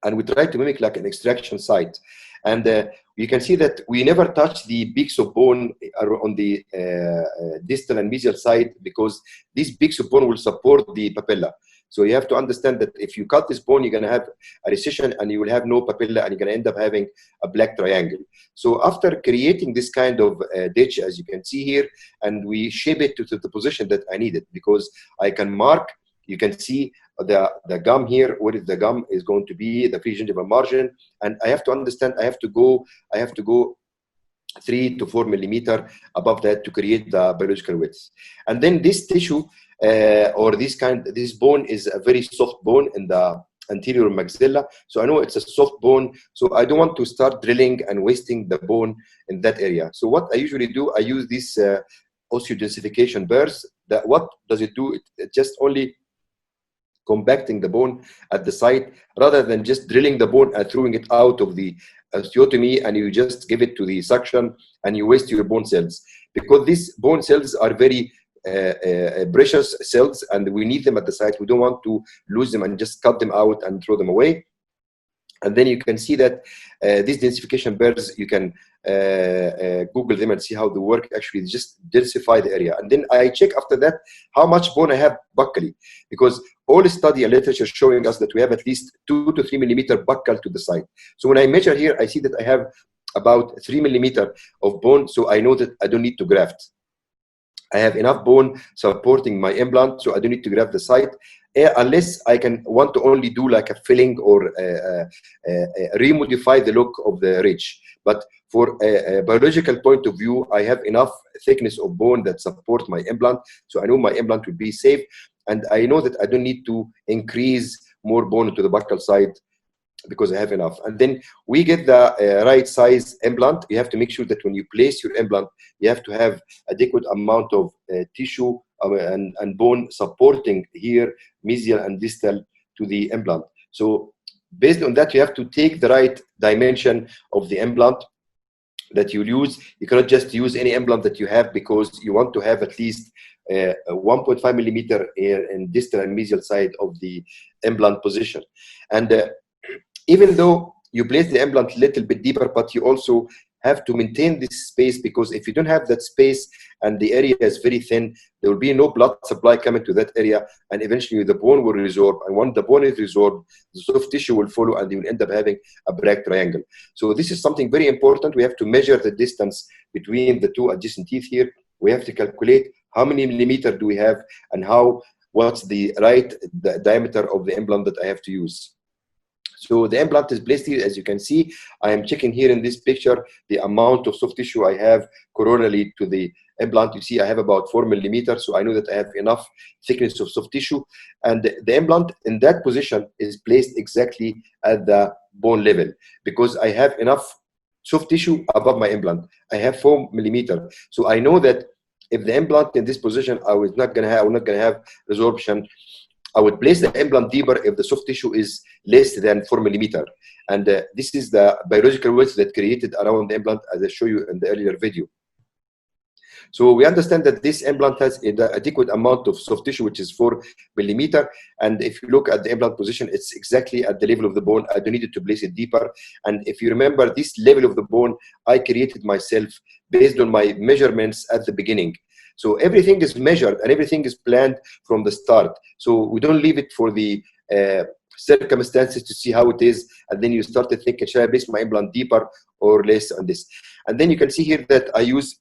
and we try to mimic like an extraction site. And you can see that we never touch the peaks of bone on the distal and mesial side, because these peaks of bone will support the papilla. So you have to understand that if you cut this bone, you're going to have a recession and you will have no papilla, and you're going to end up having a black triangle. So after creating this kind of ditch, as you can see here, and we shape it to the position that I need it, because I can mark, you can see the gum here, where the gum is going to be, the pregingival margin, and I have to understand, I have to go 3 to 4 millimeter above that to create the biological width. And then this tissue, or this bone is a very soft bone in the anterior maxilla. So I know it's a soft bone, so I don't want to start drilling and wasting the bone in that area. So what I usually do, I use this osseodensification burrs. What does it do? It just only compacting the bone at the site, rather than just drilling the bone and throwing it out of the osteotomy, and you just give it to the suction and you waste your bone cells, because these bone cells are very precious cells, and we need them at the site. We don't want to lose them and just cut them out and throw them away. And then you can see that these densification burrs, you can Google them and see how they work. Actually, just densify the area. And then I check after that how much bone I have buccally, because all study and literature showing us that we have at least 2 to 3 millimeter buccal to the side. So when I measure here, I see that I have about 3 millimeter of bone, so I know that I don't need to graft. I have enough bone supporting my implant, so I don't need to graft the site, unless I want to only do like a filling or remodify the look of the ridge. But for a biological point of view, I have enough thickness of bone that support my implant, so I know my implant will be safe, and I know that I don't need to increase more bone to the buccal side, because I have enough. And then we get the right size implant. You have to make sure that when you place your implant, you have to have adequate amount of tissue and bone supporting here, mesial and distal, to the implant. So based on that, you have to take the right dimension of the implant that you use. You cannot just use any implant that you have, because you want to have at least 1.5 millimeter in distal and mesial side of the implant position. And even though you place the implant a little bit deeper, but you also have to maintain this space, because if you don't have that space and the area is very thin, there will be no blood supply coming to that area, and eventually the bone will resorb. And once the bone is resorbed, the soft tissue will follow, and you will end up having a black triangle. So this is something very important. We have to measure the distance between the two adjacent teeth here. We have to calculate how many millimeter do we have, and what's the right diameter of the implant that I have to use. So the implant is placed here. As you can see, I am checking here in this picture the amount of soft tissue I have coronally to the implant. You see I have about 4 millimeters, so I know that I have enough thickness of soft tissue. And the implant in that position is placed exactly at the bone level, because I have enough soft tissue above my implant. I have 4 millimeters. So I know that if the implant in this position, I was not going to have resorption. I would place the implant deeper if the soft tissue is less than 4 millimeter. And this is the biological width that created around the implant, as I show you in the earlier video. So we understand that this implant has an adequate amount of soft tissue, which is 4 millimeter. And if you look at the implant position, it's exactly at the level of the bone. I don't need to place it deeper. And if you remember, this level of the bone, I created myself based on my measurements at the beginning. So everything is measured and everything is planned from the start. So we don't leave it for the circumstances to see how it is, and then you start to think, should I place my implant deeper or less on this? And then you can see here that I use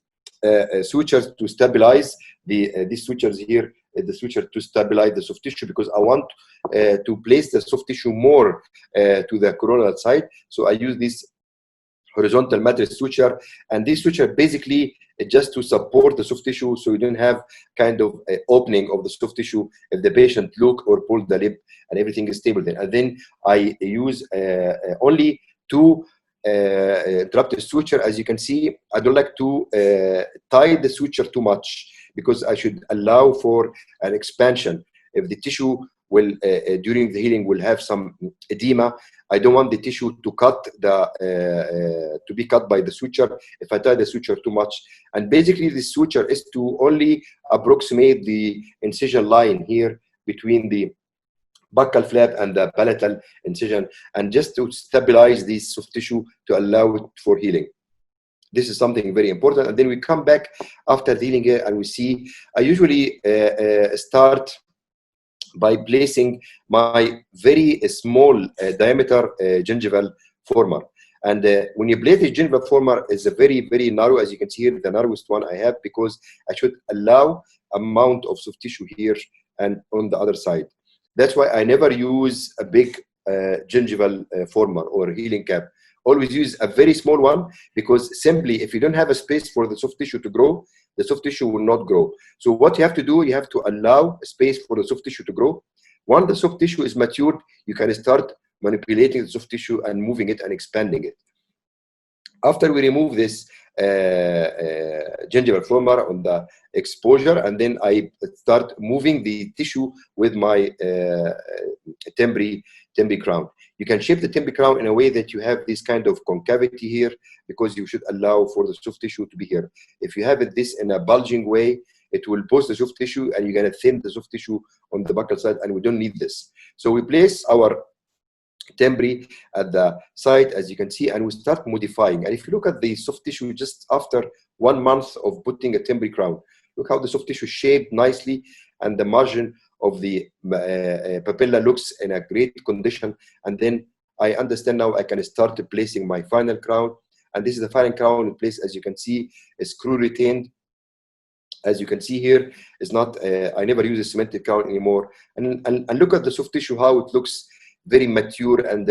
sutures to stabilize these sutures here, the suture to stabilize the soft tissue, because I want to place the soft tissue more to the coronal side. So I use this horizontal matrix suture, and this suture basically just to support the soft tissue, so you don't have kind of opening of the soft tissue if the patient look or pull the lip, and everything is stable then. And then I use only 2 interrupted suture. As you can see, I don't like to tie the suture too much, because I should allow for an expansion. If the tissue will during the healing will have some edema, I don't want the tissue to be cut by the suture if I tie the suture too much. And basically the suture is to only approximate the incision line here between the buccal flap and the palatal incision, and just to stabilize this soft tissue to allow it for healing. This is something very important. And then we come back after the healing here, and we see I usually start by placing my very small diameter gingival former. And when you place the gingival former, is a very, very narrow, as you can see here, the narrowest one I have, because I should allow amount of soft tissue here and on the other side. That's why I never use a big gingival former or healing cap. Always use a very small one, because simply if you don't have a space for the soft tissue to grow, the soft tissue will not grow. So what you have to do, you have to allow a space for the soft tissue to grow. Once the soft tissue is matured, you can start manipulating the soft tissue and moving it and expanding it. After we remove this gingival former on the exposure, and then I start moving the tissue with my Tembri crown. You can shape the Tembri crown in a way that you have this kind of concavity here, because you should allow for the soft tissue to be here. If you have it this in a bulging way, it will push the soft tissue, and you're going to thin the soft tissue on the buccal side, and we don't need this. So we place our Tembri at the side, as you can see, and we start modifying. And if you look at the soft tissue just after 1 month of putting a Tembri crown, look how the soft tissue shaped nicely, and the margin of the papilla looks in a great condition. And then I understand now I can start placing my final crown. And this is the final crown in place, as you can see, is screw retained. As you can see here, is not, I never use a cemented crown anymore. And look at the soft tissue, how it looks very mature and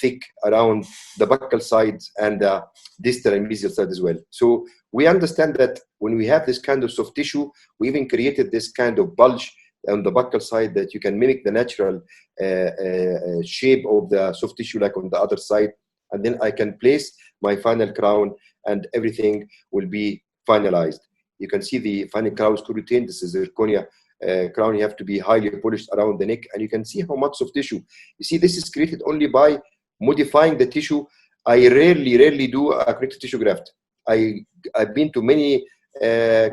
thick around the buccal side and the distal and mesial side as well. So we understand that when we have this kind of soft tissue, we even created this kind of bulge on the buccal side that you can mimic the natural shape of the soft tissue like on the other side. And then I can place my final crown and everything will be finalized. You can see the final crown screw retained. This is the zirconia crown. You have to be highly polished around the neck, and you can see how much soft tissue. You see, this is created only by modifying the tissue. I rarely do a connective tissue graft. I've been to many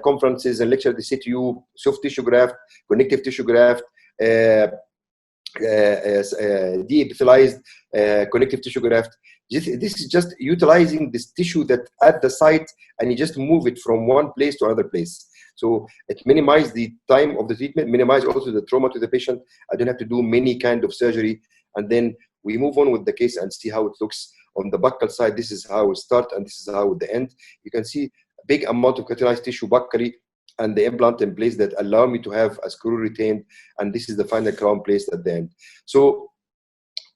conferences and lectures. They say to you, soft tissue graft, connective tissue graft, de-epithelialized connective tissue graft. This is just utilizing this tissue that at the site, and you just move it from one place to another place. So it minimizes the time of the treatment, minimize also the trauma to the patient. I don't have to do many kind of surgery. And then we move on with the case and see how it looks on the buccal side. This is how it starts, and this is how it end. You can see a big amount of keratinized tissue buccally, and the implant in place that allow me to have a screw retained, and this is the final crown placed at the end. So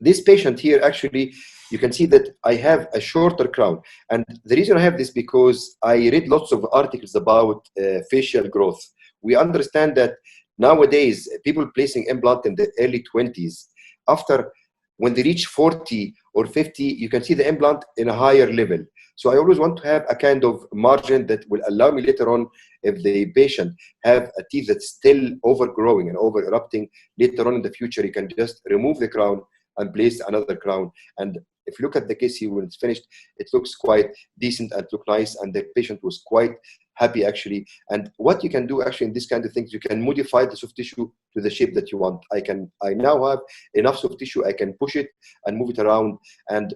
this patient here, actually, you can see that I have a shorter crown. And the reason I have this because I read lots of articles about facial growth. We understand that nowadays, people placing implant in the early 20s, after when they reach 40 or 50, you can see the implant in a higher level. So I always want to have a kind of margin that will allow me later on, if the patient have a teeth that's still overgrowing and over erupting, later on in the future, you can just remove the crown and place another crown. And if you look at the case here when it's finished, it looks quite decent and look nice, and the patient was quite happy actually. And what you can do actually in this kind of things, you can modify the soft tissue to the shape that you want. I now have enough soft tissue, I can push it and move it around and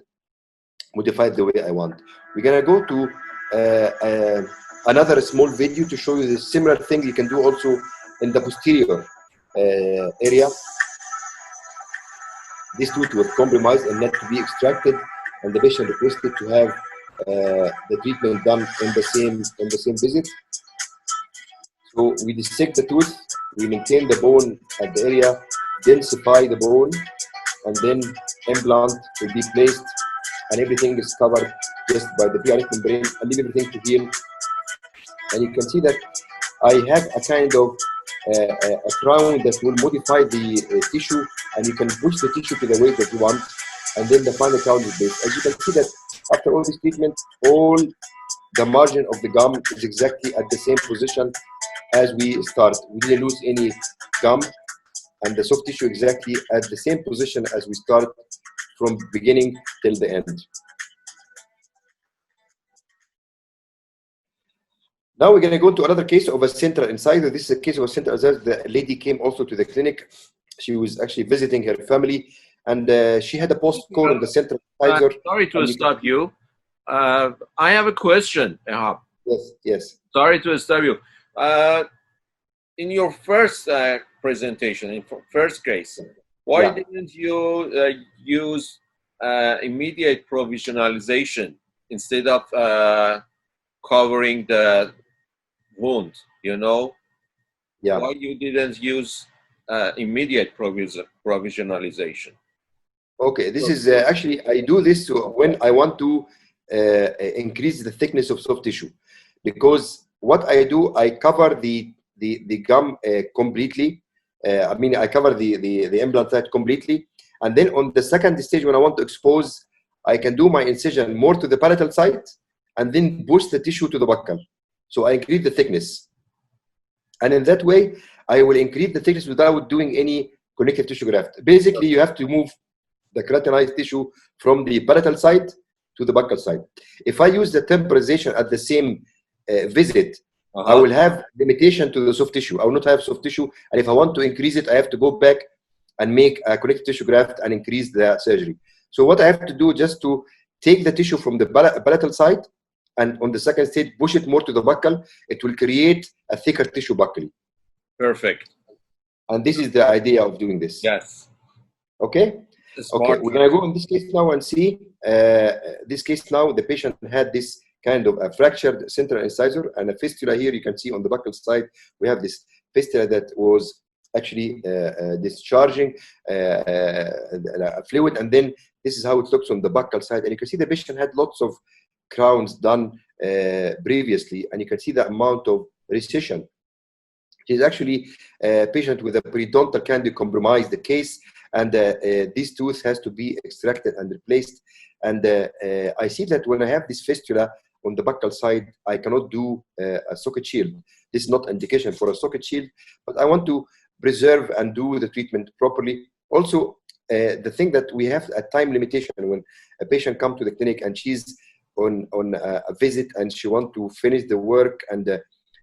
modify it the way I want. We're gonna go to another small video to show you the similar thing you can do also in the posterior area. This tooth was compromised and had to be extracted, and the patient requested to have the treatment done in the same visit. So we dissect the tooth, we maintain the bone at the area, densify the bone, and then implant will be placed, and everything is covered just by the PRF membrane, and leave everything to heal. And you can see that I have a kind of a crown that will modify the tissue, and you can push the tissue to the way that you want, and then the final crown is based. As you can see that after all this treatment, all the margin of the gum is exactly at the same position as we start. We didn't lose any gum, and the soft tissue exactly at the same position as we start from beginning till the end. Now we're going to go to another case of a central incisor. This is a case of a central incisor. The lady came also to the clinic. She was actually visiting her family, and she had a postcode on the central incisor. Sorry to stop you. I have a question, Ehab. Yes, yes. Sorry to stop you. In your first presentation, in first case, why didn't you use immediate provisionalization instead of covering the wound? You know, why you didn't use immediate provisionalization? Okay, this is actually, I do this when I want to increase the thickness of soft tissue, because what I do, I cover the gum completely. I mean, I cover the implant site completely, and then on the second stage, when I want to expose, I can do my incision more to the palatal side, and then push the tissue to the buccal. So I increase the thickness, and in that way, I will increase the thickness without doing any connective tissue graft. Basically, you have to move the keratinized tissue from the palatal side to the buccal side. If I use the temporization at the same visit, I will have limitation to the soft tissue. I will not have soft tissue, and if I want to increase it, I have to go back and make a connective tissue graft and increase the surgery. So what I have to do, just to take the tissue from the palatal side, and on the second stage, push it more to the buccal, it will create a thicker tissue buccally. Perfect. And this is the idea of doing this. Yes. Okay. Okay, we're gonna go in this case now and see. This case now, the patient had this kind of a fractured central incisor and a fistula here. You can see on the buccal side, we have this fistula that was actually discharging fluid, and then this is how it looks on the buccal side. And you can see the patient had lots of crowns done previously, and you can see the amount of recession. He's actually a patient with a periodontal candy compromised the case, and this tooth has to be extracted and replaced. And I see that when I have this fistula on the buccal side, I cannot do a socket shield. This is not indication for a socket shield, but I want to preserve and do the treatment properly. Also, the thing that we have a time limitation when a patient comes to the clinic and she's on a visit and she wants to finish the work, and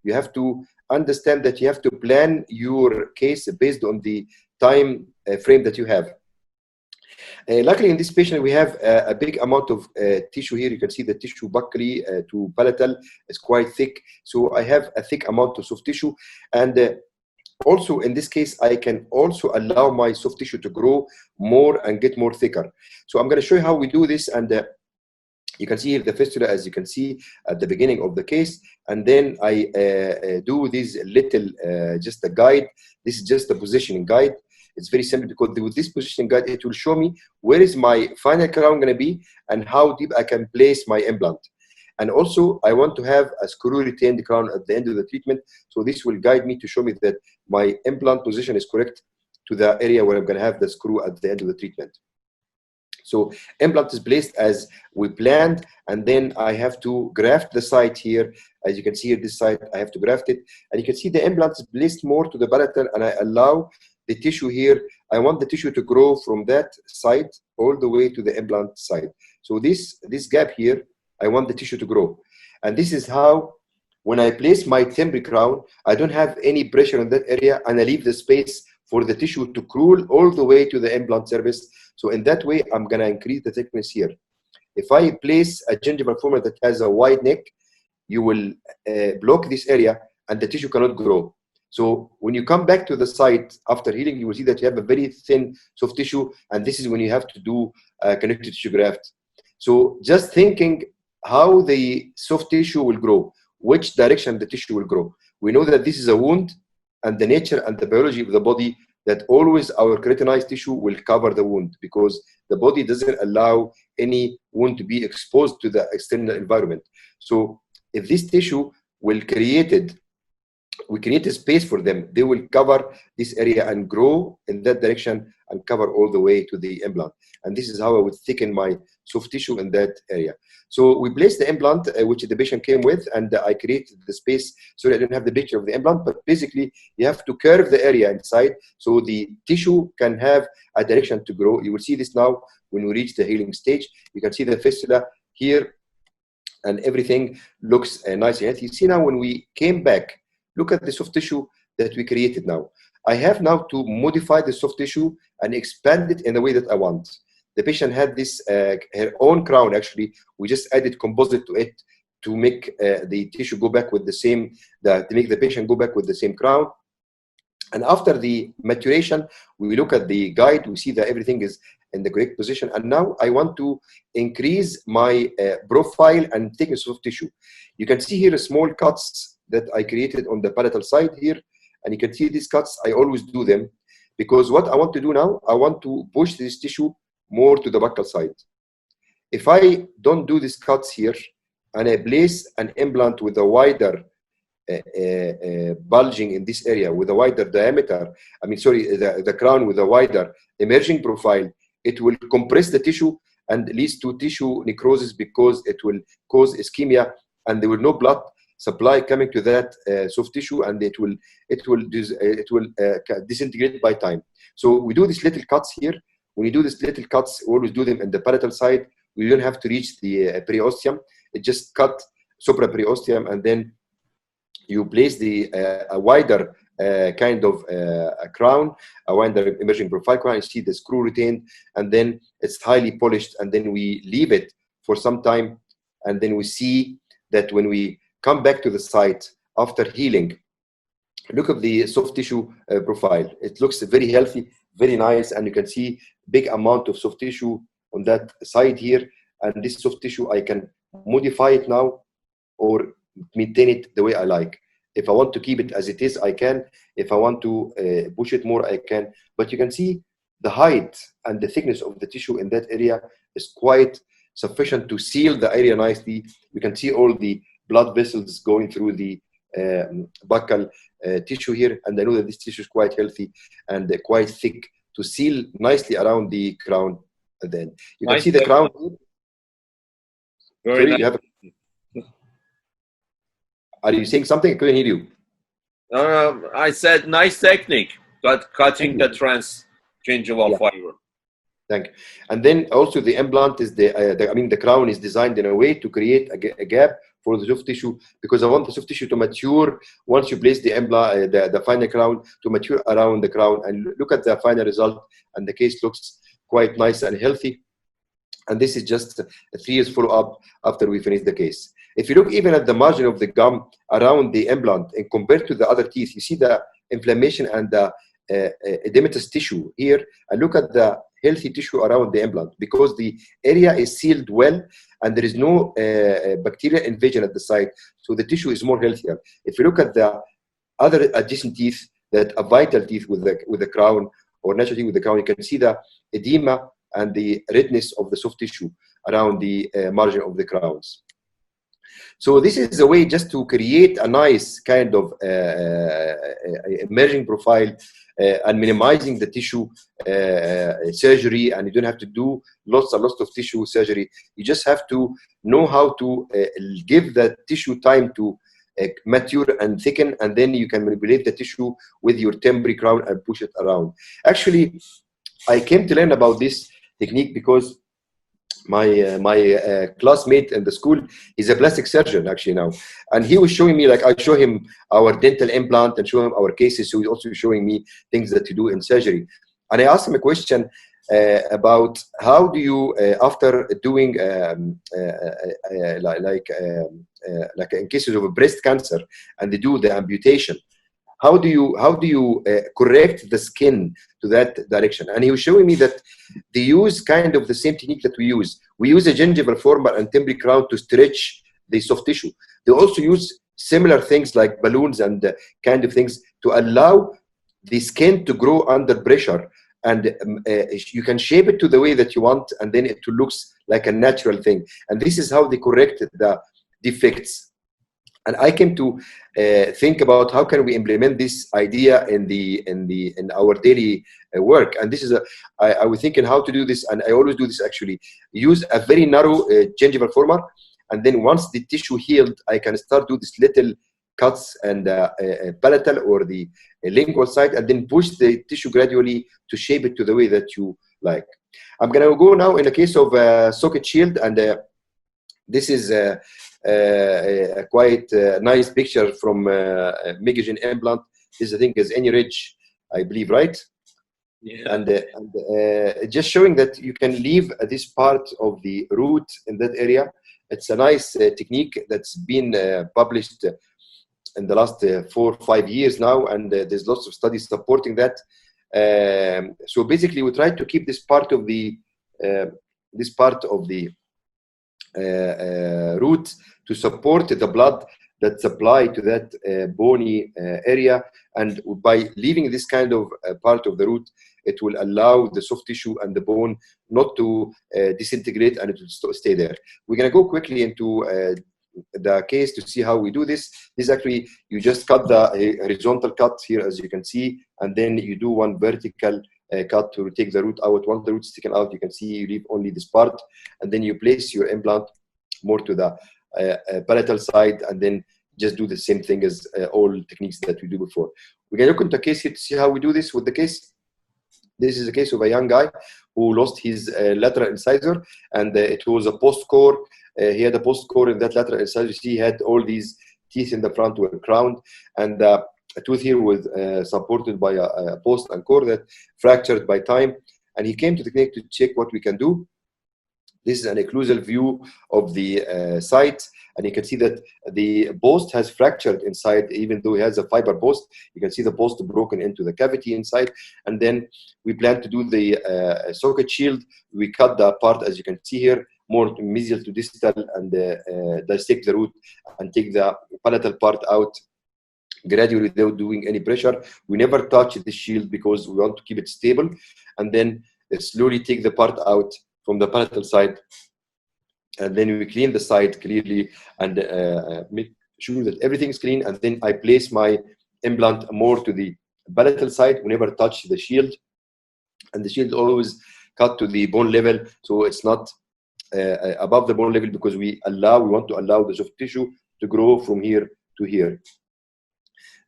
you have to understand that you have to plan your case based on the time frame that you have. Luckily, in this patient, we have a big amount of tissue here. You can see the tissue buccally to palatal is quite thick. So I have a thick amount of soft tissue. And also, in this case, I can also allow my soft tissue to grow more and get more thicker. So I'm going to show you how we do this. And you can see here the fistula, as you can see at the beginning of the case. And then I do this little, just a guide. This is just a positioning guide. It's very simple, because with this positioning guide, it will show me where is my final crown going to be and how deep I can place my implant. And also, I want to have a screw retained crown at the end of the treatment. So this will guide me to show me that my implant position is correct to the area where I'm going to have the screw at the end of the treatment. So implant is placed as we planned, and then I have to graft the site here. As you can see here, this side, I have to graft it. And you can see the implant is placed more to the palatal, and I allow the tissue here. I want the tissue to grow from that side all the way to the implant side. So this gap here, I want the tissue to grow. And this is how When I place my temporary crown, I don't have any pressure on that area, and I leave the space for the tissue to crawl all the way to the implant surface. So in that way, I'm gonna increase the thickness here. If I place a gingival femur that has a wide neck, you will block this area and the tissue cannot grow. So when you come back to the site after healing, you will see that you have a very thin soft tissue, and this is when you have to do connective tissue graft. So just thinking how the soft tissue will grow, which direction the tissue will grow. We know that this is a wound, and the nature and the biology of the body, that always our keratinized tissue will cover the wound, because the body doesn't allow any wound to be exposed to the external environment. So if this tissue we create a space for them, they will cover this area and grow in that direction and cover all the way to the implant. And this is how I would thicken my soft tissue in that area. So we placed the implant, which the patient came with, and I created the space. Sorry, I don't have the picture of the implant, but basically you have to curve the area inside so the tissue can have a direction to grow. You will see this now when we reach the healing stage. You can see the fistula here, and everything looks nice and healthy. You see now when we came back, look at the soft tissue that we created now. I have now to modify the soft tissue and expand it in the way that I want. The patient had this, her own crown actually. We just added composite to it to make the tissue go back with the same, to make the patient go back with the same crown. And after the maturation, we look at the guide, we see that everything is in the correct position. And now I want to increase my profile and thickness of tissue. You can see here small cuts that I created on the palatal side here. And you can see these cuts, I always do them because what I want to do now, I want to push this tissue more to the buccal side. If I don't do these cuts here and I place an implant with a wider bulging in this area, with a wider diameter, the crown with a wider emerging profile, it will compress the tissue and leads to tissue necrosis because it will cause ischemia and there will no blood supply coming to that soft tissue, and it will disintegrate by time. So we do these little cuts here. When you do these little cuts, we always do them in the palatal side. We don't have to reach the periosteum. It just cut supraperiosteum, and then you place the a wider kind of a crown, a wider emerging profile crown. You see the screw retained, and then it's highly polished, and then we leave it for some time, and then we see that when we come back to the site after healing, look at the soft tissue profile. It looks very healthy, very nice, and you can see big amount of soft tissue on that side here. And this soft tissue, I can modify it now or maintain it the way I like. If I want to keep it as it is, I can. If I want to push it more, I can. But you can see the height and the thickness of the tissue in that area is quite sufficient to seal the area nicely. You can see all the blood vessels going through the buccal tissue here, and I know that this tissue is quite healthy and quite thick to seal nicely around the crown. And then you can see the crown. Very nice. Are you saying something? I couldn't hear you. No, I said nice technique, but cutting the transgingival fiber. Thank you. And then also the implant is the crown is designed in a way to create a gap for the soft tissue, because I want the soft tissue to mature once you place the implant, the final crown, to mature around the crown. And look at the final result, and the case looks quite nice and healthy. And this is just a 3 years follow-up after we finish the case. If you look even at the margin of the gum around the implant and compared to the other teeth, you see the inflammation and the edematous tissue here. And look at the healthy tissue around the implant, because the area is sealed well and there is no bacterial invasion at the site. So the tissue is more healthier. If you look at the other adjacent teeth that are vital teeth with the crown or natural teeth with the crown, you can see the edema and the redness of the soft tissue around the margin of the crowns. So this is a way just to create a nice kind of emerging profile and minimizing the tissue surgery, and you don't have to do lots and lots of tissue surgery. You just have to know how to give the tissue time to mature and thicken, and then you can manipulate the tissue with your temporary crown and push it around. Actually, I came to learn about this technique because my classmate in the school. He's a plastic surgeon actually now, and he was showing me, like, I show him our dental implant and show him our cases, so he's also showing me things that you do in surgery. And I asked him a question about how do you after doing like in cases of a breast cancer and they do the amputation, how do you correct the skin to that direction? And he was showing me that they use kind of the same technique that we use. We use a gingival former and temporary crown to stretch the soft tissue. They also use similar things like balloons and kind of things to allow the skin to grow under pressure, and you can shape it to the way that you want, and then it looks like a natural thing. And this is how they correct the defects. And I came to think about how can we implement this idea in our daily work. And this is I was thinking how to do this, and I always do this actually. Use a very narrow gingival former, and then once the tissue healed, I can start do this little cuts and palatal or the lingual side, and then push the tissue gradually to shape it to the way that you like. I'm gonna go now in the case of socket shield, and this is a quite nice picture from Megagen implant. This I think is any ridge, I believe, right? Yeah. And just showing that you can leave this part of the root in that area. It's a nice technique that's been published in the last 4 or 5 years now, and there's lots of studies supporting that. So basically, we try to keep this part of the root to support the blood that supply to that bony area, and by leaving this kind of part of the root, it will allow the soft tissue and the bone not to disintegrate, and it will stay there. We're going to go quickly into the case to see how we do this. This actually, you just cut the horizontal cut here, as you can see, and then you do one vertical cut to take the root out. Once the root is taken out, you can see you leave only this part, and then you place your implant more to the palatal side, and then just do the same thing as all techniques that we do before. We're going to look into a case here to see how we do this with the case. This is a case of a young guy who lost his lateral incisor, and it was a post-core. He had a post-core in that lateral incisor. He had all these teeth in the front were crowned, and a tooth here was supported by a post and core that fractured by time. And he came to the clinic to check what we can do. This is an occlusal view of the site, and you can see that the post has fractured inside, even though he has a fiber post. You can see the post broken into the cavity inside. And then we plan to do the socket shield. We cut the part, as you can see here, more mesial to distal, and dissect the root and take the palatal part out gradually without doing any pressure. We never touch the shield because we want to keep it stable, and then slowly take the part out from the palatal side, and then we clean the side clearly and make sure that everything is clean. And then I place my implant more to the palatal side. We never touch the shield, and the shield always cut to the bone level, so it's not above the bone level, because we want to allow the soft tissue to grow from here to here.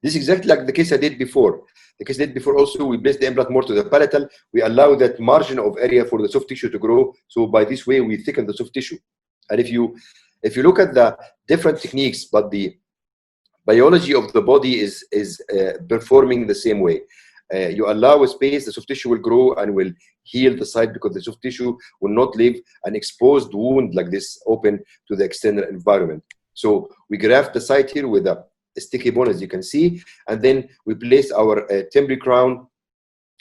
This is exactly like the case I did before. The case I did before also, we place the implant more to the palatal. We allow that margin of area for the soft tissue to grow. So by this way, we thicken the soft tissue. And if you look at the different techniques, but the biology of the body is performing the same way. You allow a space, the soft tissue will grow and will heal the site, because the soft tissue will not leave an exposed wound like this open to the external environment. So we graft the site here with a sticky bone, as you can see, and then we place our temporary crown.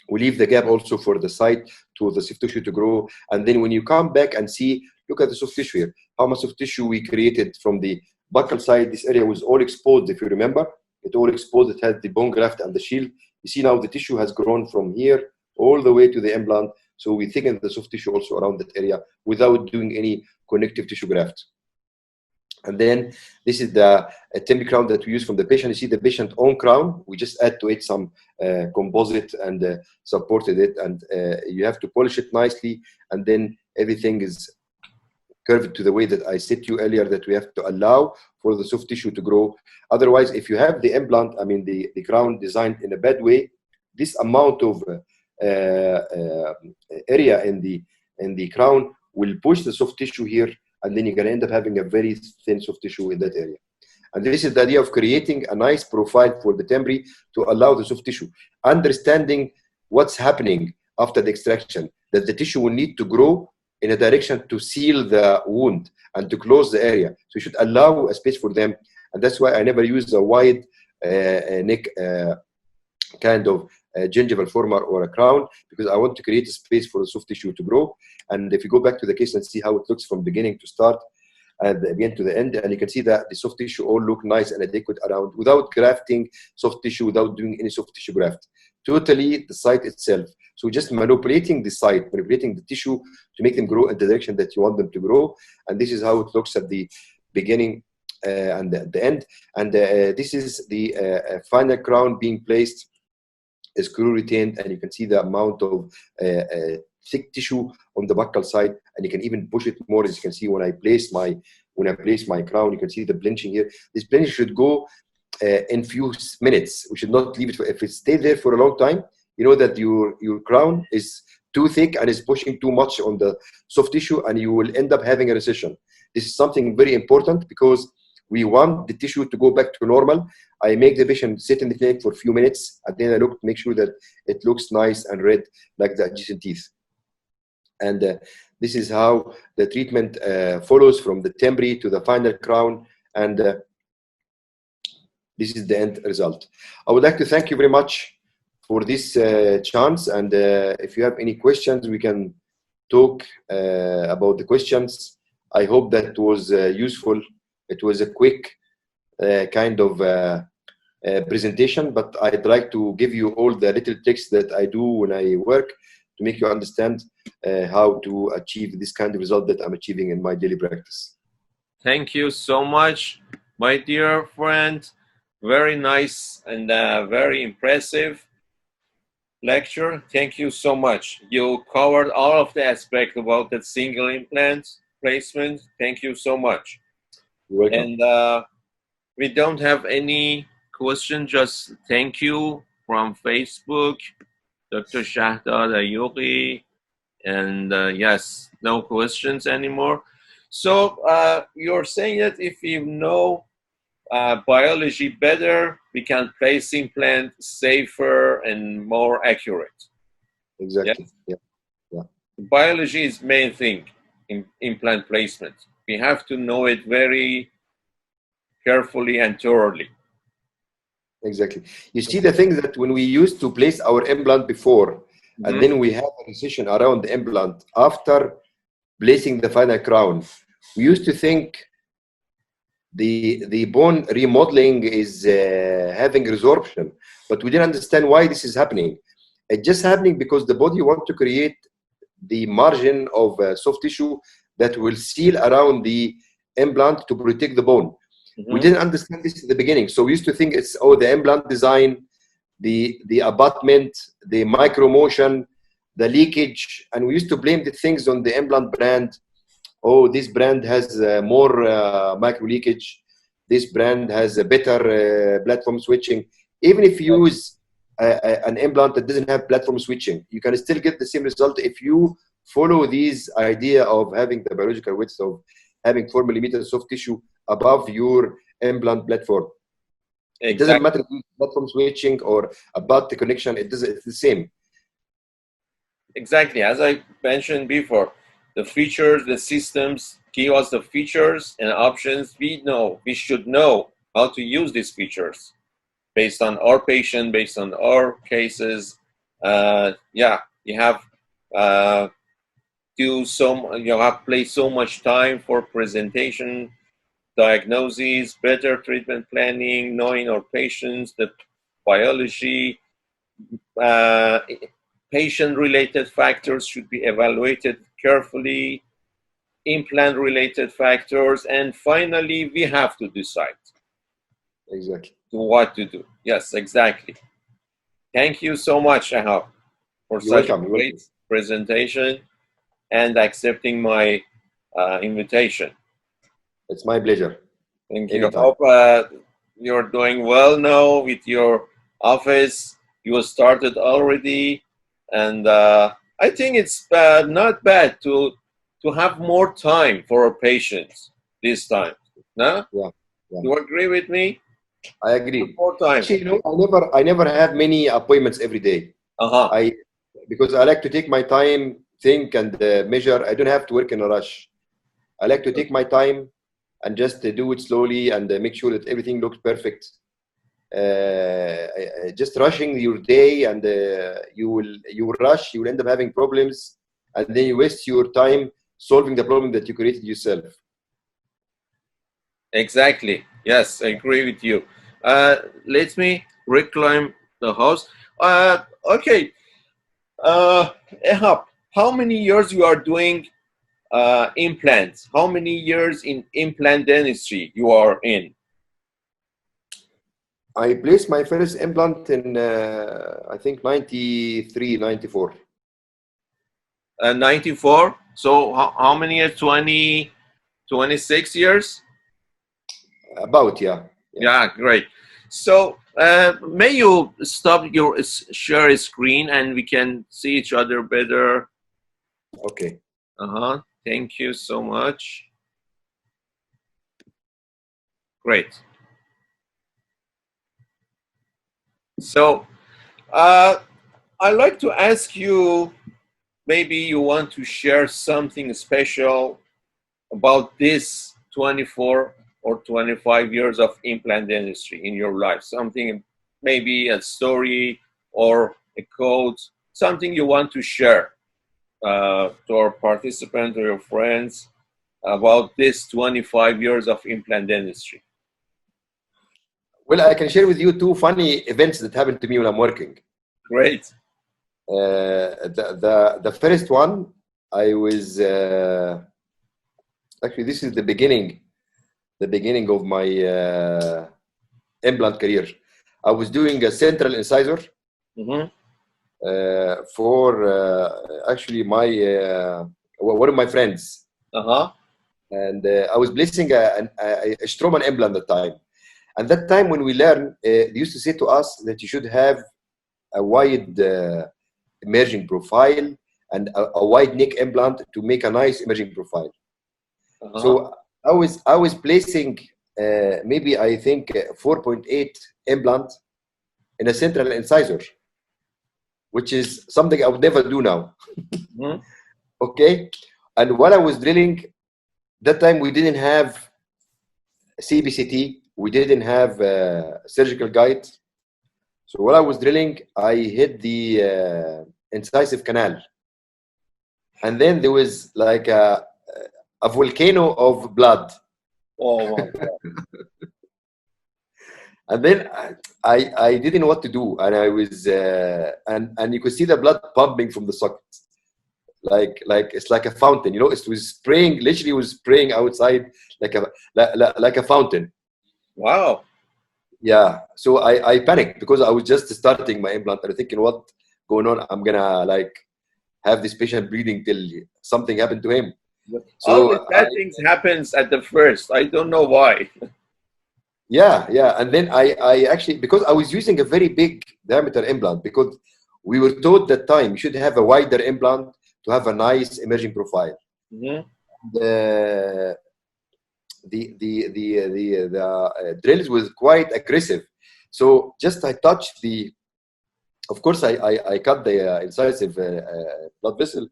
We leave the gap also for the site to the soft tissue to grow. And then when you come back and see, look at the soft tissue here, how much soft tissue we created from the buccal side. This area was all exposed, if you remember. It all exposed. It had the bone graft and the shield. You see now the tissue has grown from here all the way to the implant. So we thicken the soft tissue also around that area without doing any connective tissue graft. And then this is the temporary crown that we use from the patient. You see the patient own crown. We just add to it some composite and supported it. And you have to polish it nicely. And then everything is curved to the way that I said to you earlier, that we have to allow for the soft tissue to grow. Otherwise, if you have the implant, the crown designed in a bad way, this amount of area in the crown will push the soft tissue here, and then you're going to end up having a very thin soft tissue in that area. And this is the idea of creating a nice profile for the temporary to allow the soft tissue, understanding what's happening after the extraction, that the tissue will need to grow in a direction to seal the wound and to close the area. So you should allow a space for them. And that's why I never use a wide neck kind of gingival former or a crown, because I want to create a space for the soft tissue to grow. And if you go back to the case and see how it looks from beginning to start and again to the end, and you can see that the soft tissue all look nice and adequate around without grafting soft tissue, without doing any soft tissue graft. Totally the site itself. So just manipulating the site, manipulating the tissue to make them grow in the direction that you want them to grow. And this is how it looks at the beginning and the end. And this is the final crown being placed, screw retained, and you can see the amount of thick tissue on the buccal side, and you can even push it more. As you can see, when I place my crown, you can see the blenching here. This blenching should go in few minutes. We should not leave it if it stays there for a long time. You know that your crown is too thick and is pushing too much on the soft tissue, and you will end up having a recession. This is something very important because we want the tissue to go back to normal. I make the patient sit in the clinic for a few minutes, and then I look to make sure that it looks nice and red like the adjacent teeth. And this is how the treatment follows from the temporary to the final crown, and this is the end result. I would like to thank you very much for this chance, and if you have any questions, we can talk about the questions. I hope that was useful. It was a quick kind of presentation, but I'd like to give you all the little tricks that I do when I work to make you understand how to achieve this kind of result that I'm achieving in my daily practice. Thank you so much, my dear friend. Very nice and very impressive lecture. Thank you so much. You covered all of the aspects about that single implant placement. Thank you so much. You're welcome. And we don't have any question, just thank you from Facebook, Dr. Shahdad Ayuqi, and yes, no questions anymore. So you're saying that if you know biology better, we can place implant safer and more accurate. Exactly. Yeah? Yeah. Biology is main thing in implant placement. We have to know it very carefully and thoroughly. Exactly. You see the thing that when we used to place our implant before, and then we have a recession around the implant after placing the final crown, we used to think the bone remodeling is having resorption, but we didn't understand why this is happening. It's just happening because the body wants to create the margin of soft tissue that will seal around the implant to protect the bone. We didn't understand this in the beginning, so we used to think it's the implant design, the abutment, the micro motion, the leakage, and we used to blame the things on the implant brand. Oh, this brand has more micro leakage. This brand has a better platform switching. Even if you use an implant that doesn't have platform switching, you can still get the same result if you follow these idea of having the biological width of having 4 millimeters soft tissue above your implant platform. Exactly. It doesn't matter if you use platform switching or about the connection, it's the same. Exactly. As I mentioned before, the features, the systems give us the features and options. We should know how to use these features based on our patient, based on our cases. You have placed so much time for presentation, diagnosis, better treatment planning, knowing our patients, the biology, patient-related factors should be evaluated carefully, implant-related factors, and finally, we have to decide exactly what to do. Yes, exactly. Thank you so much, Ehab, for such a great presentation and accepting my invitation. It's my pleasure. Thank you. I hope you're doing well now with your office. You started already, and I think it's not bad to to have more time for our patients this time. No? Yeah, yeah. You agree with me? I agree. More time. Actually, you know, I never have many appointments every day. Uh-huh. Because I like to take my time, think and measure. I don't have to work in a rush. I like to take my time and just do it slowly and make sure that everything looks perfect. Just rushing your day and you will rush. You will end up having problems, and then you waste your time solving the problem that you created yourself. Exactly. Yes, I agree with you. Let me reclaim the house. Okay. Ehab, how many years you are doing implants? How many years in implant dentistry you are in? I placed my first implant in I think 93, 94. 94. So how many years? 20, 26 years? About, yeah. Yeah, great. So may you stop your share screen and we can see each other better. Okay. Uh-huh. Thank you so much. Great. So I'd like to ask you, maybe you want to share something special about this 24 or 25 years of implant dentistry in your life. Something, maybe a story or a quote, something you want to share to our participants or your friends about this 25 years of implant dentistry. Well, I can share with you two funny events that happened to me when I'm working. Great. The first one, I was actually, this is the beginning of my implant career. I was doing a central incisor Mm-hmm. for actually my one of my friends, Uh-huh. and I was placing a Stroman implant at the time. And that time when we learned, they used to say to us that you should have a wide emerging profile and a wide neck implant to make a nice emerging profile. Uh-huh. So I was placing maybe I think 4.8 implant in a central incisor, which is something I would never do now. Mm-hmm. Okay, and while I was drilling, that time we didn't have CBCT, we didn't have surgical guide. So while I was drilling, I hit the incisive canal, and then there was like a volcano of blood. Oh my God. And then I didn't know what to do, and I was and you could see the blood pumping from the socket, like it's like a fountain, you know. It was spraying, literally was spraying outside like a fountain. Wow. Yeah. So I panicked because I was just starting my implant and thinking, what going on? I'm gonna like have this patient bleeding till something happened to him. Always So bad things happens at the first. I don't know why. yeah. And then I actually, because I was using a very big diameter implant, because we were taught that time you should have a wider implant to have a nice emerging profile. Mm-hmm. The drills was quite aggressive. So just I touched the, of course I cut the incisive blood vessel,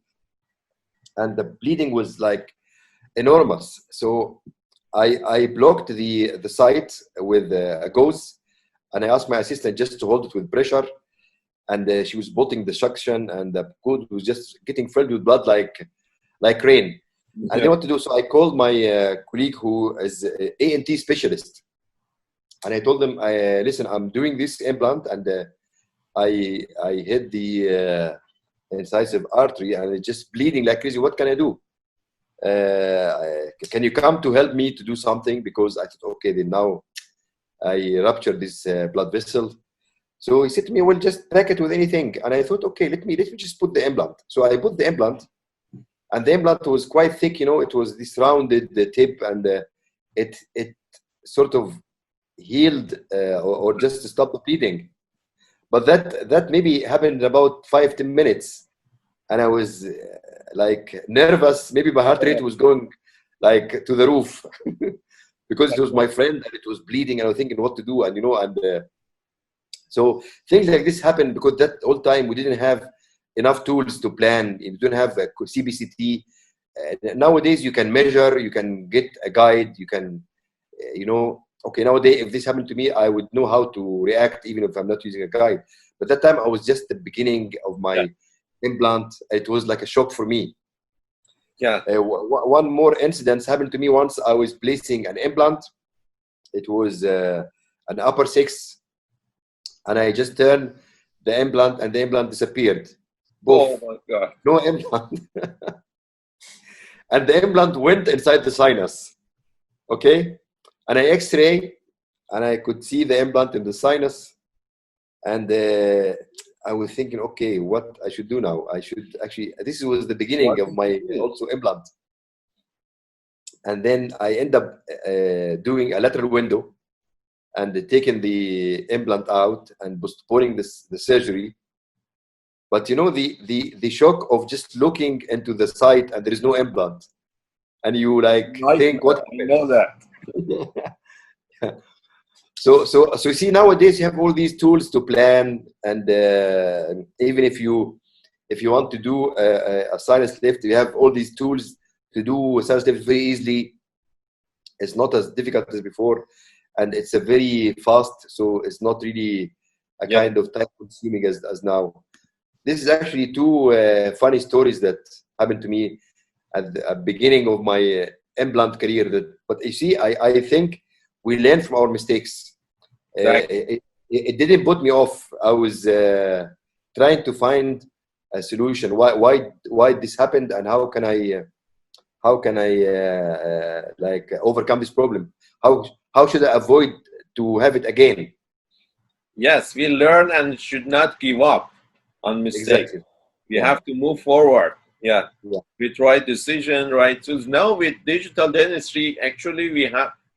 and the bleeding was like enormous. So I blocked the site with a gauze, and I asked my assistant just to hold it with pressure, and she was bolting the suction, and the code was just getting filled with blood like rain. I didn't know what to do, so I called my colleague who is A&T specialist, and I told him, listen, I'm doing this implant, and I hit the incisive artery, and it's just bleeding like crazy. What can I do? Can you come to help me to do something? Because I thought, okay, then now I ruptured this blood vessel. So he said to me, well, just pack it with anything. And I thought, okay, let me just put the implant. So I put the implant, and the implant was quite thick, you know. It was this rounded tip, and it sort of healed or just stopped the bleeding. But that maybe happened in about 5-10 minutes, and I was like nervous. Maybe my heart rate was going like to the roof because it was my friend and it was bleeding, and I was thinking what to do, and so things like this happened because that all time we didn't have enough tools to plan. You don't have a CBCT. Nowadays you can measure, you can get a guide, you can, okay, nowadays if this happened to me, I would know how to react even if I'm not using a guide. But that time I was just the beginning of my implant. It was like a shock for me. Yeah. One more incident happened to me once. I was placing an implant. It was an upper 6, and I just turned the implant and the implant disappeared. Both. Oh my God. No implant. And the implant went inside the sinus. Okay? And I x-ray and I could see the implant in the sinus. And I was thinking, okay, what I should do now? I should actually, this was the beginning of my also implant. And then I end up doing a lateral window and taking the implant out and postponing the surgery. But the shock of just looking into the site and there is no implant, and you like think what I know that. So you see, nowadays you have all these tools to plan, and even if you want to do a sinus lift, you have all these tools to do a sinus lift very easily. It's not as difficult as before, and it's a very fast, so it's not really a kind of time consuming as now. This is actually two funny stories that happened to me at the beginning of my implant career. But you see, I think we learn from our mistakes. It didn't put me off. I was trying to find a solution. Why this happened, and how can I like overcome this problem? How should I avoid to have it again? Yes, we learn and should not give up on mistakes. Exactly. We have to move forward. With right decision, right tools. Now with digital dentistry, actually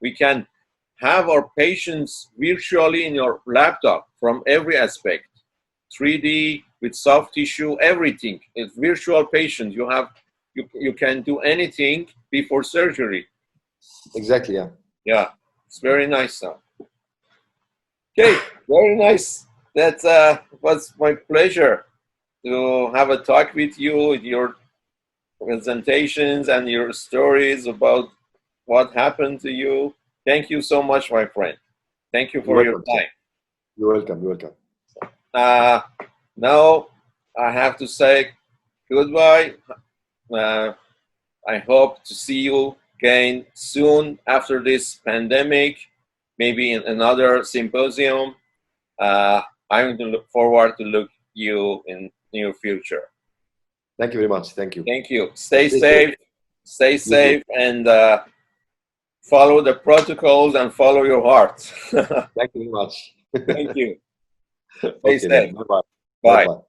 we can have our patients virtually in your laptop from every aspect, 3D with soft tissue, everything. It's virtual patient. You can do anything before surgery. Exactly. Yeah, it's very nice now. Okay, very nice. That was my pleasure to have a talk with you, with your presentations and your stories about what happened to you. Thank you so much, my friend. Thank you for your time. You're welcome. You're welcome. Now I have to say goodbye. I hope to see you again soon after this pandemic, maybe in another symposium. I'm going to look forward to look you in near future. Thank you very much. Thank you. Thank you. Stay safe, and follow the protocols and follow your heart. Thank you very much. Thank you. Stay Okay, safe. bye-bye. Bye. Bye-bye.